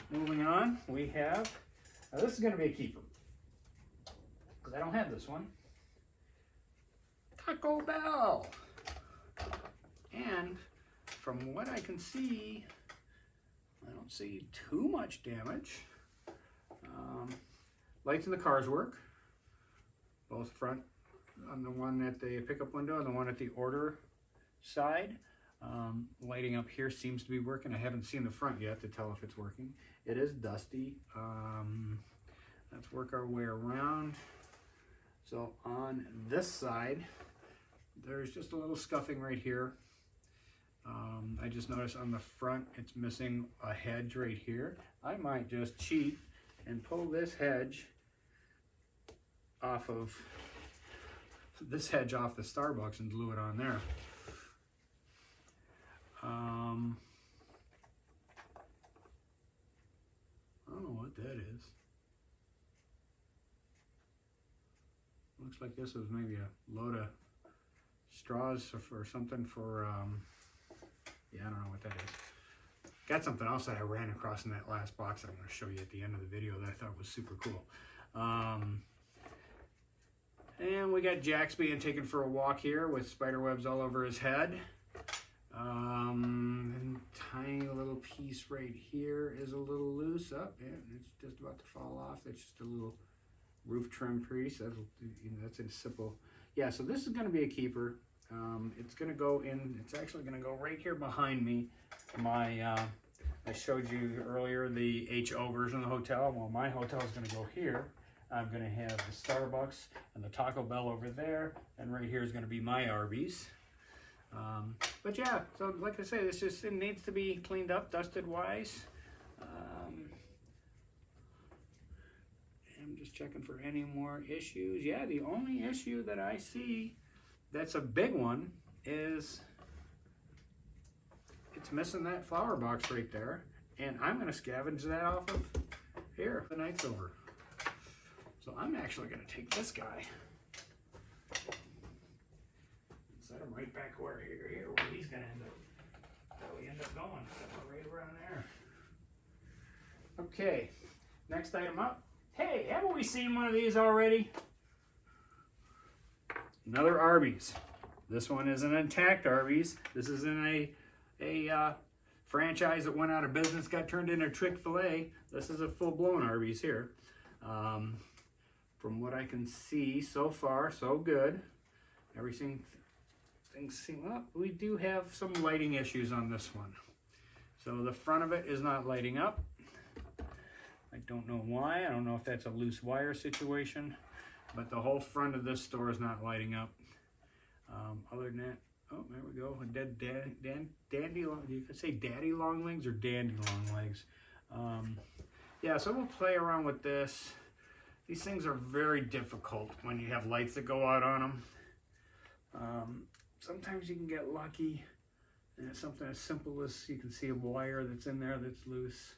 Speaker 1: Moving on, we have, now this is going to be a keeper, because I don't have this one. Taco Bell. And from what I can see, I don't see too much damage. Lights in the cars work, both front on the one at the pickup window and the one at the order side. Lighting up here seems to be working. I haven't seen the front yet to tell if it's working. It is dusty. Let's work our way around. So on this side, there's just a little scuffing right here. I just noticed on the front it's missing a hedge right here. I might just cheat and pull this hedge off of the Starbucks and glue it on there. I don't know what that is. Looks like this was maybe a load of straws or something for, yeah, I don't know what that is. Got something else that I ran across in that last box that I'm going to show you at the end of the video that I thought was super cool. And we we got Jack's being taken for a walk here with spider webs all over his head. And tiny little piece right here is a little loose up, and it's just about to fall off. That's just a little roof trim piece. That's a simple. Yeah, so this is going to be a keeper. It's going to go in. It's actually going to go right here behind me. I showed you earlier the HO version of the hotel. Well, my hotel is going to go here. I'm going to have the Starbucks and the Taco Bell over there, and right here is going to be my Arby's. But yeah, so like I say, it needs to be cleaned up, dusted wise. I'm just checking for any more issues. Yeah, the only issue that I see that's a big one is it's missing that flower box right there, and I'm going to scavenge that off of here. The night's over. So I'm actually going to take this guy, set him right back where he's going to end up. Probably end up going right around there. Okay, next item up. Hey, haven't we seen one of these already? Another Arby's. This one is an intact Arby's. This is in a franchise that went out of business, got turned into Chick-fil-A. This is a full-blown Arby's here. From what I can see, so far, so good. Everything, things seem up. We do have some lighting issues on this one. So the front of it is not lighting up. I don't know why. I don't know if that's a loose wire situation, but the whole front of this store is not lighting up. Other than that, oh, there we go. Dandy long. You could say daddy long legs or dandy long legs. Yeah, so we'll play around with this. These things are very difficult when you have lights that go out on them. Sometimes you can get lucky, and it's something as simple as you can see a wire that's in there that's loose.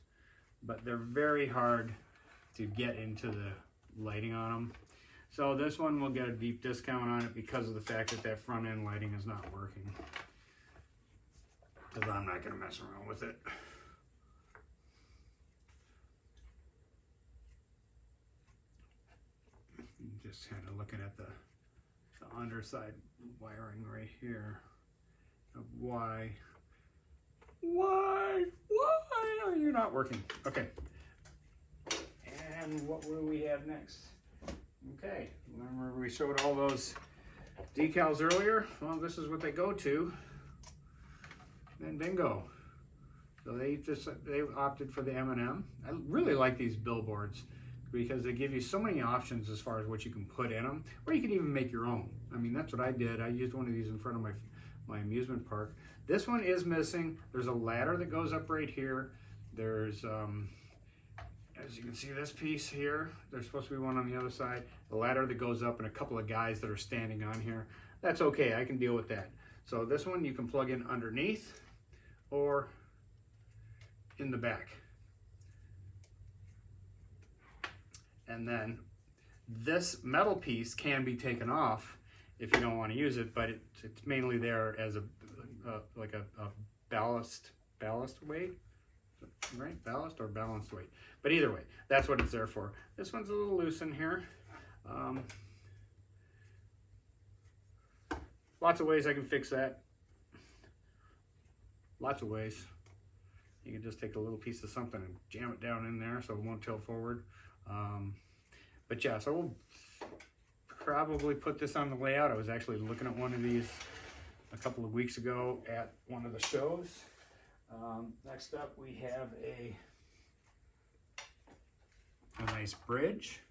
Speaker 1: But they're very hard to get into the lighting on them. So this one will get a deep discount on it because of the fact that that front end lighting is not working. Because I'm not going to mess around with it. Just kind of looking at the underside wiring right here of why are you not working? Okay. And what will we have next? Okay, remember we showed all those decals earlier? Well, this is what they go to. And bingo. So they opted for the M&M. I really like these billboards because they give you so many options as far as what you can put in them, or you can even make your own. I mean, that's what I did. I used one of these in front of my amusement park. This one is missing. There's a ladder that goes up right here. There's, as you can see, this piece here, there's supposed to be one on the other side. The ladder that goes up and a couple of guys that are standing on here. That's okay, I can deal with that. So this one you can plug in underneath or in the back. And then this metal piece can be taken off if you don't want to use it, but it's mainly there as a like a ballast weight, right? Ballast or balanced weight. But either way, that's what it's there for. This one's a little loose in here. Lots of ways I can fix that. Lots of ways. You can just take a little piece of something and jam it down in there so it won't tilt forward. But yeah, so we'll probably put this on the layout. I was actually looking at one of these a couple of weeks ago at one of the shows. Next up we have a nice bridge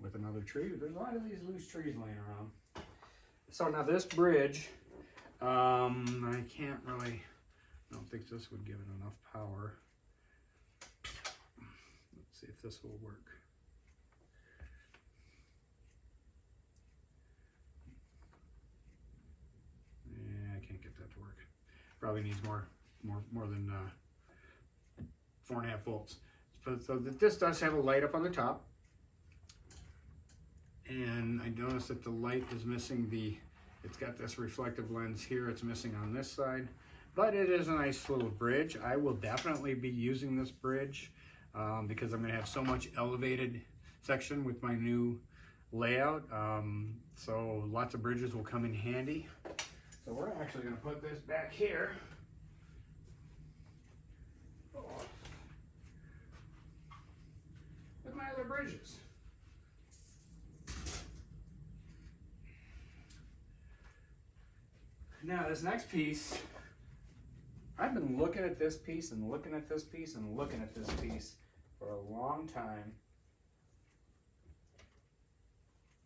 Speaker 1: with another tree. There's a lot of these loose trees laying around. So now this bridge, I don't think this would give it enough power. Let's see if this will work. Yeah, I can't get that to work. Probably needs more than 4.5 volts. So this does have a light up on the top. And I noticed that the light is missing it's got this reflective lens here. It's missing on this side. But it is a nice little bridge. I will definitely be using this bridge because I'm going to have so much elevated section with my new layout. So lots of bridges will come in handy. So we're actually going to put this back here. Oh. With my other bridges. Now this next piece, I've been looking at this piece and looking at this piece and looking at this piece for a long time.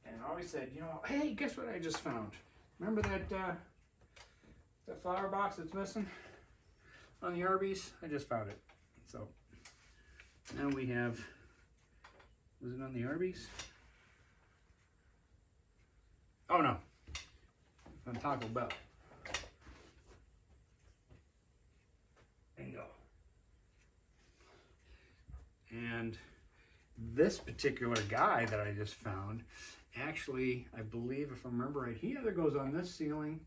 Speaker 1: And I always said, you know, hey, guess what I just found? Remember that that flower box that's missing on the Arby's? I just found it. So now we have, was it on the Arby's? Oh no, on Taco Bell. Bingo. And this particular guy that I just found, actually, I believe, if I remember right, he either goes on this ceiling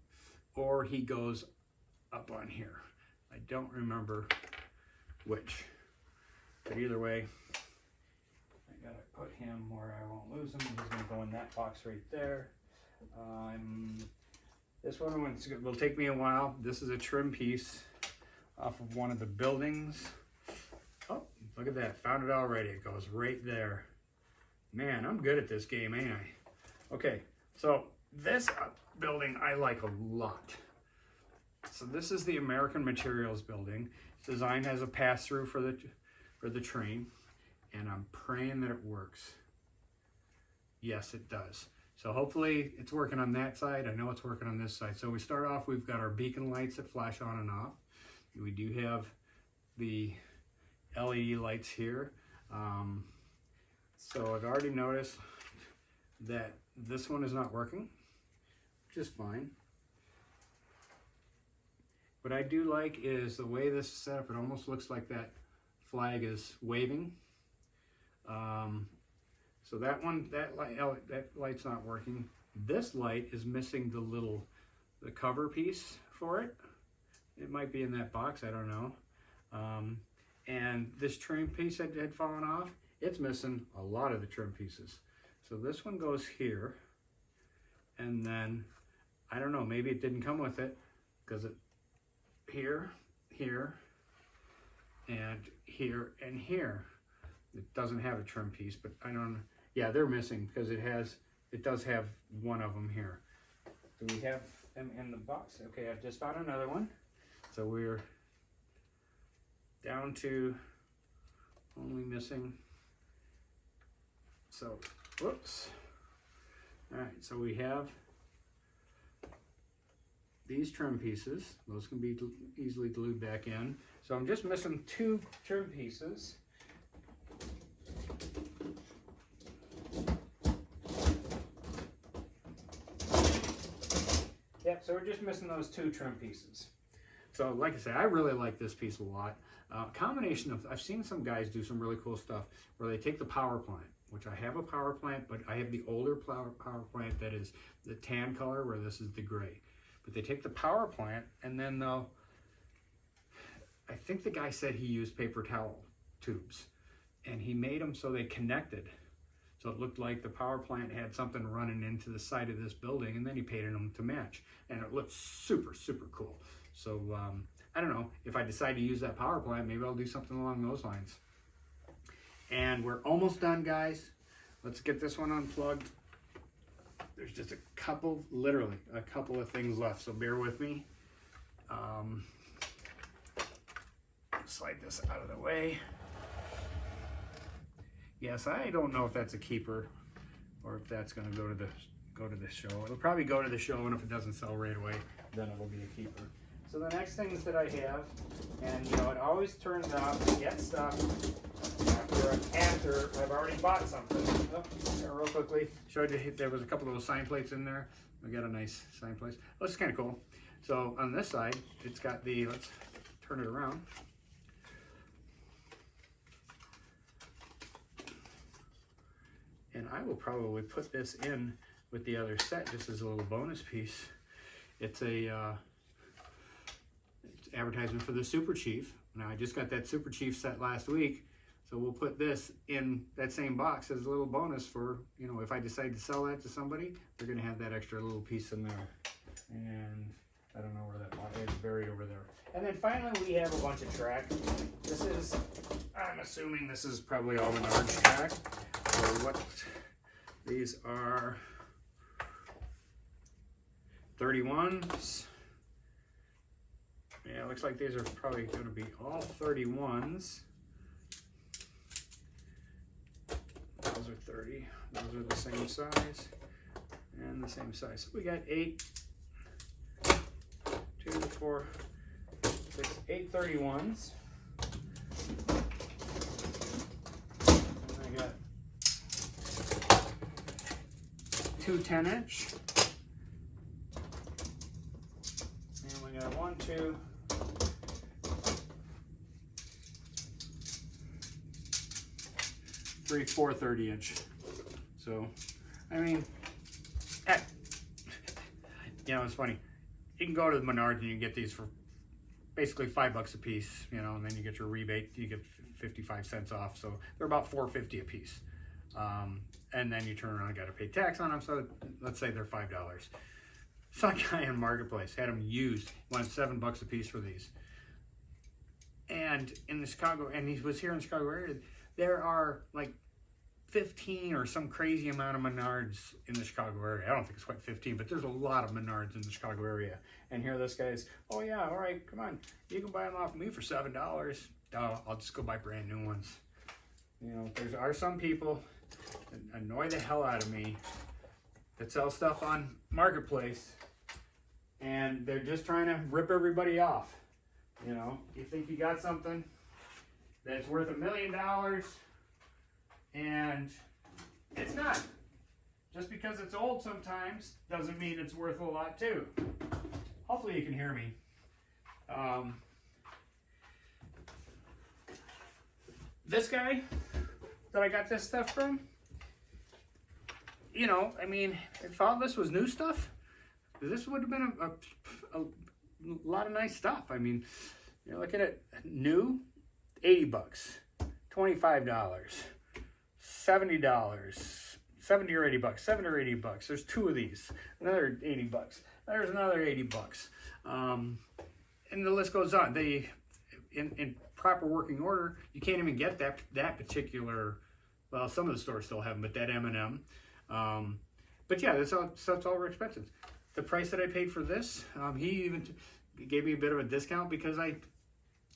Speaker 1: or he goes up on here. I don't remember which. But either way, I gotta put him where I won't lose him. He's gonna go in that box right there. This one will take me a while. This is a trim piece off of one of the buildings. Oh, look at that, found it already. It goes right there. Man, I'm good at this game, ain't I? Okay, so this building I like a lot. So this is the American Materials building. Its design has a pass-through for the train, and I'm praying that it works. Yes, it does. So hopefully it's working on that side. I know it's working on this side. So we start off, we've got our beacon lights that flash on and off. We do have the LED lights here. So I've already noticed that this one is not working, which is fine. What I do like is the way this is set up. It almost looks like that flag is waving. So that one, that light's not working. This light is missing the cover piece for it. It might be in that box, I don't know. And this trim piece that had fallen off, it's missing a lot of the trim pieces. So this one goes here, and then, I don't know, maybe it didn't come with it, because it, here, and here, and here. It doesn't have a trim piece, but I don't know. Yeah, they're missing, because it does have one of them here. Do we have them in the box? Okay, I've just found another one. So we're down to only missing, so, whoops. All right, so we have these trim pieces. Those can be easily glued back in. So I'm just missing 2 trim pieces. Yep, so we're just missing those 2 trim pieces. So like I say, I really like this piece a lot. Combination of, I've seen some guys do some really cool stuff where they take the power plant, which I have a power plant, but I have the older power plant that is the tan color, where this is the gray. But they take the power plant and then they'll, I think the guy said he used paper towel tubes, and he made them so they connected. So it looked like the power plant had something running into the side of this building, and then he painted them to match. And it looked super, super cool. So I don't know, if I decide to use that power plant, maybe I'll do something along those lines. And we're almost done, guys. Let's get this one unplugged. There's just a couple, literally a couple of things left, so bear with me. Slide this out of the way. Yes, I don't know if that's a keeper or if that's going to go to the show. It'll probably go to the show, and if it doesn't sell right away, then it'll be a keeper. So the next things that I have, and you know, it always turns out to get stuff after I've already bought something. Oh, here, real quickly, showed you there was a couple of those sign plates in there. We got a nice sign place. Oh, it's kind of cool. So on this side, it's got the, let's turn it around. And I will probably put this in with the other set just as a little bonus piece. It's a it's advertisement for the Super Chief. Now I just got that Super Chief set last week, So we'll put this in that same box as a little bonus for, you know, if I decide to sell that to somebody, they're going to have that extra little piece in there. And I don't know where that box is, buried over there. And then finally we have a bunch of track. This is, I'm assuming this is probably all Menards track. So what, these are 31s. Yeah, it looks like these are probably going to be all 31s. Those are 30. Those are the same size and the same size. So we got 8, 2, 4, 6, 8 31s. And I got 2 10-inch. And we got 1, 2, 3, 4 30-inch. So, I mean, heck, you know, it's funny. You can go to the Menards and you can get these for basically $5 a piece, you know, and then you get your rebate. You get 55 cents off, so they're about $4.50 a piece. And then you turn around and got to pay tax on them. So let's say they're $5. Some guy in Marketplace had them used, wanted $7 a piece for these. And in the Chicago, and he was here in the Chicago area, there are like 15 or some crazy amount of Menards in the Chicago area. I don't think it's quite 15, but there's a lot of Menards in the Chicago area. And here this guy's, oh yeah, all right, come on. You can buy them off me for $7. I'll just go buy brand new ones. You know, there are some people that annoy the hell out of me that sell stuff on Marketplace and they're just trying to rip everybody off. You know, you think you got something that's worth $1 million and it's not. Just because it's old sometimes doesn't mean it's worth a lot too. Hopefully you can hear me. This guy that I got this stuff from, you know, I mean, if all this was new stuff, this would have been a lot of nice stuff. I mean, you're looking at new, $80, $25, $70, 70 or $80, $7 or $80. There's 2 of these. Another $80. There's another $80. And the list goes on. They, in proper working order, you can't even get that particular. Well, some of the stores still have them, but that M&M. But yeah, that's all expensive. The price that I paid for this, he even gave me a bit of a discount because I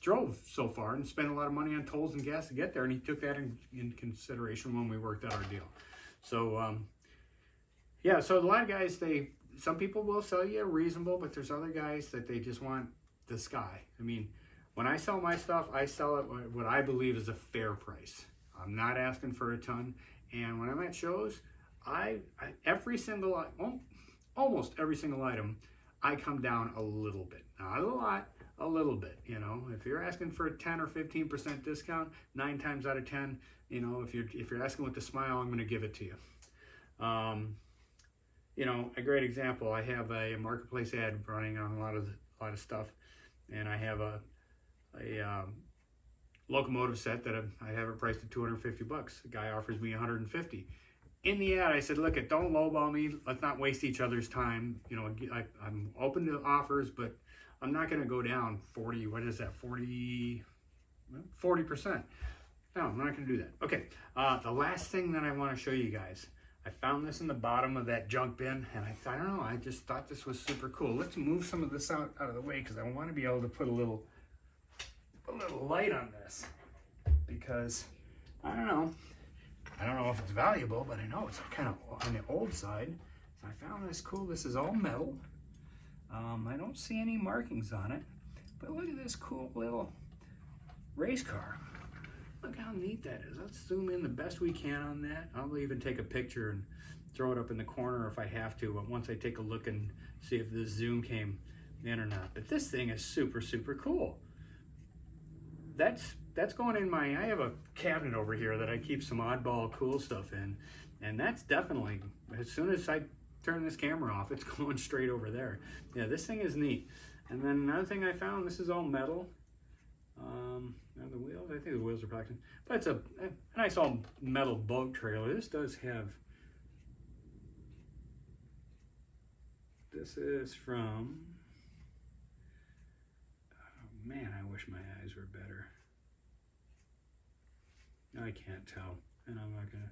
Speaker 1: drove so far and spent a lot of money on tolls and gas to get there, and he took that in consideration when we worked out our deal. So yeah, so a lot of guys, some people will sell you reasonable, but there's other guys that they just want the sky. I mean, when I sell my stuff, I sell it what I believe is a fair price. I'm not asking for a ton, and when I'm at shows, almost every single item, I come down a little bit. Not a lot, a little bit. You know, if you're asking for a 10 or 15% discount, 9 times out of 10, you know, if you're asking with a smile, I'm going to give it to you. You know, a great example. I have a Marketplace ad running on a lot of stuff, and I have a locomotive set that I have it priced at $250. The guy offers me $150. In the ad, I said, look, don't lowball me. Let's not waste each other's time. You know, I'm open to offers, but I'm not going to go down 40, what is that, 40%. No, I'm not going to do that. Okay, the last thing that I want to show you guys, I found this in the bottom of that junk bin, and I don't know, I just thought this was super cool. Let's move some of this out of the way because I want to be able to put a little light on this because, I don't know if it's valuable, but I know it's kind of on the old side. So I found this cool. This is all metal. I don't see any markings on it, but look at this cool little race car. Look how neat that is. Let's zoom in the best we can on that. I'll even take a picture and throw it up in the corner if I have to, but once I take a look and see if this zoom came in or not. But this thing is super, super cool. That's going in I have a cabinet over here that I keep some oddball cool stuff in, and that's definitely, as soon as I turn this camera off, it's going straight over there. Yeah, this thing is neat. And then another thing I found, this is all metal, Are the wheels? I think the wheels are plastic. But it's a nice all metal boat trailer. This does have. This is from. Oh man, I wish my eyes were better. I can't tell, and I'm not gonna.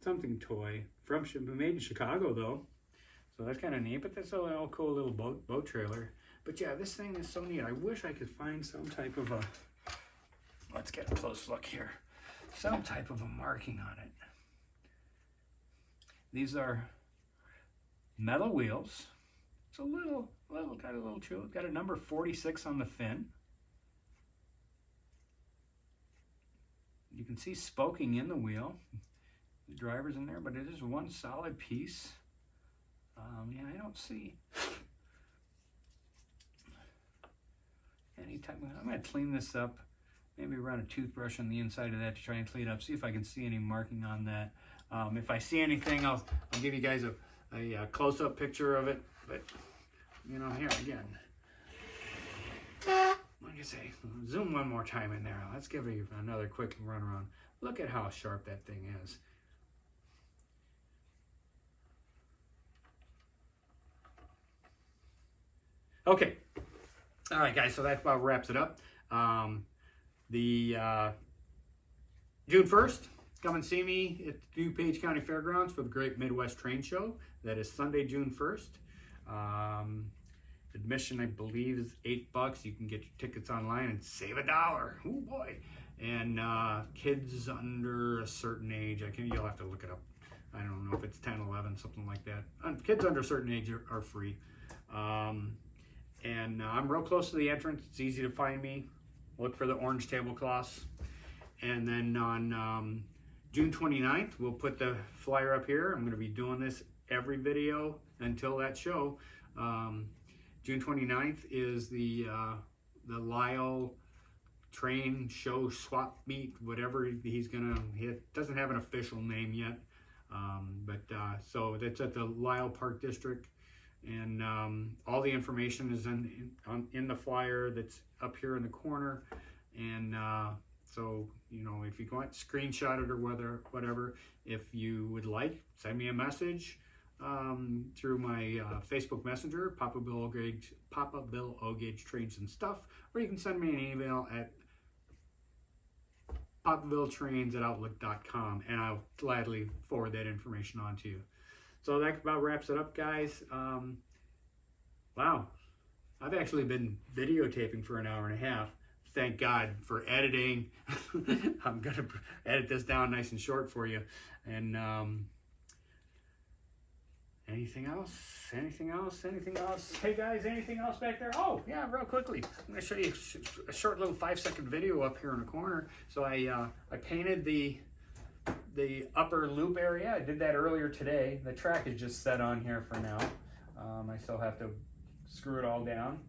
Speaker 1: Something toy from made in Chicago though, so that's kind of neat. But that's a little cool little boat trailer. But yeah, this thing is so neat. I wish I could find some type of a. Let's get a close look here. Some type of a marking on it. These are metal wheels. It's a got a little chew. Got a number 46 on the fin. You can see spoking in the wheel. The driver's in there, but it is one solid piece. Yeah, I don't see any type of. I'm going to clean this up. Maybe run a toothbrush on the inside of that to try and clean it up. See if I can see any marking on that. If I see anything, I'll give you guys a close-up picture of it. But you know, here again. Like I say, zoom one more time in there. Let's give you another quick run around. Look at how sharp that thing is. Okay. All right, guys. So that about wraps it up. June 1st, come and see me at the DuPage County Fairgrounds for the Great Midwest Train Show. That is Sunday, June 1st. Admission, I believe, is $8. You can get your tickets online and save $1. Oh boy! And kids under a certain age, you'll have to look it up. I don't know if it's 10, 11, something like that. Kids under a certain age are free. And I'm real close to the entrance. It's easy to find me. Look for the orange tablecloths. And then on June 29th, we'll put the flyer up here. I'm going to be doing this every video until that show. June 29th is the Lyle train show swap meet, whatever he's gonna. He doesn't have an official name yet, so that's at the Lyle Park District, and all the information is in the flyer that's up here in the corner, and so you know, if you want, screenshot it or whatever. If you would like, send me a message. Through my Facebook Messenger, Papa Bill O'Gage Trains and Stuff, or you can send me an email at papavilletrains@outlook.com, and I'll gladly forward that information on to you. So that about wraps it up, guys. Wow, I've actually been videotaping for an hour and a half. Thank God for editing. I'm gonna edit this down nice and short for you, and anything else? Anything else? Anything else? Hey guys, anything else back there? Oh, yeah, real quickly. I'm going to show you a short little 5-second video up here in the corner. So I painted the upper loop area. I did that earlier today. The track is just set on here for now. I still have to screw it all down.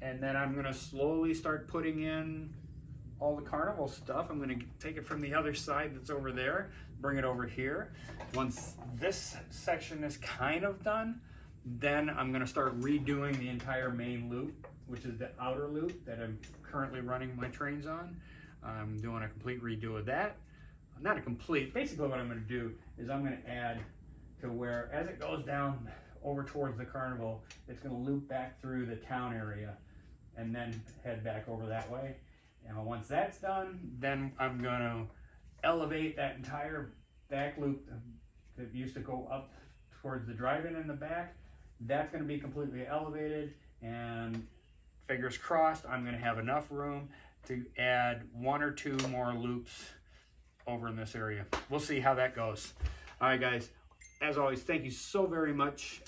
Speaker 1: And then I'm going to slowly start putting in all the carnival stuff. I'm going to take it from the other side that's over there, bring it over here. Once this section is kind of done, then I'm going to start redoing the entire main loop, which is the outer loop that I'm currently running my trains on. I'm doing a complete redo of that. Not a complete, basically what I'm going to do is I'm going to add to where, as it goes down over towards the carnival, it's going to loop back through the town area and then head back over that way. And once that's done, then I'm going to elevate that entire back loop that used to go up towards the drive-in in the back. That's going to be completely elevated, and fingers crossed, I'm going to have enough room to add 1 or 2 more loops over in this area. We'll see how that goes. All right, guys. As always, thank you so very much.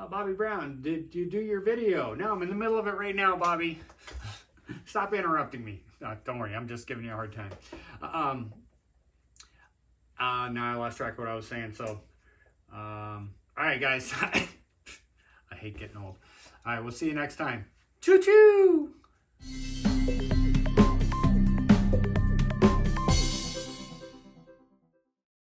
Speaker 1: Bobby Brown, did you do your video? No, I'm in the middle of it right now, Bobby. Stop interrupting me. Don't worry, I'm just giving you a hard time. Now I lost track of what I was saying. So, all right, guys. I hate getting old. All right, we'll see you next time. Choo-choo!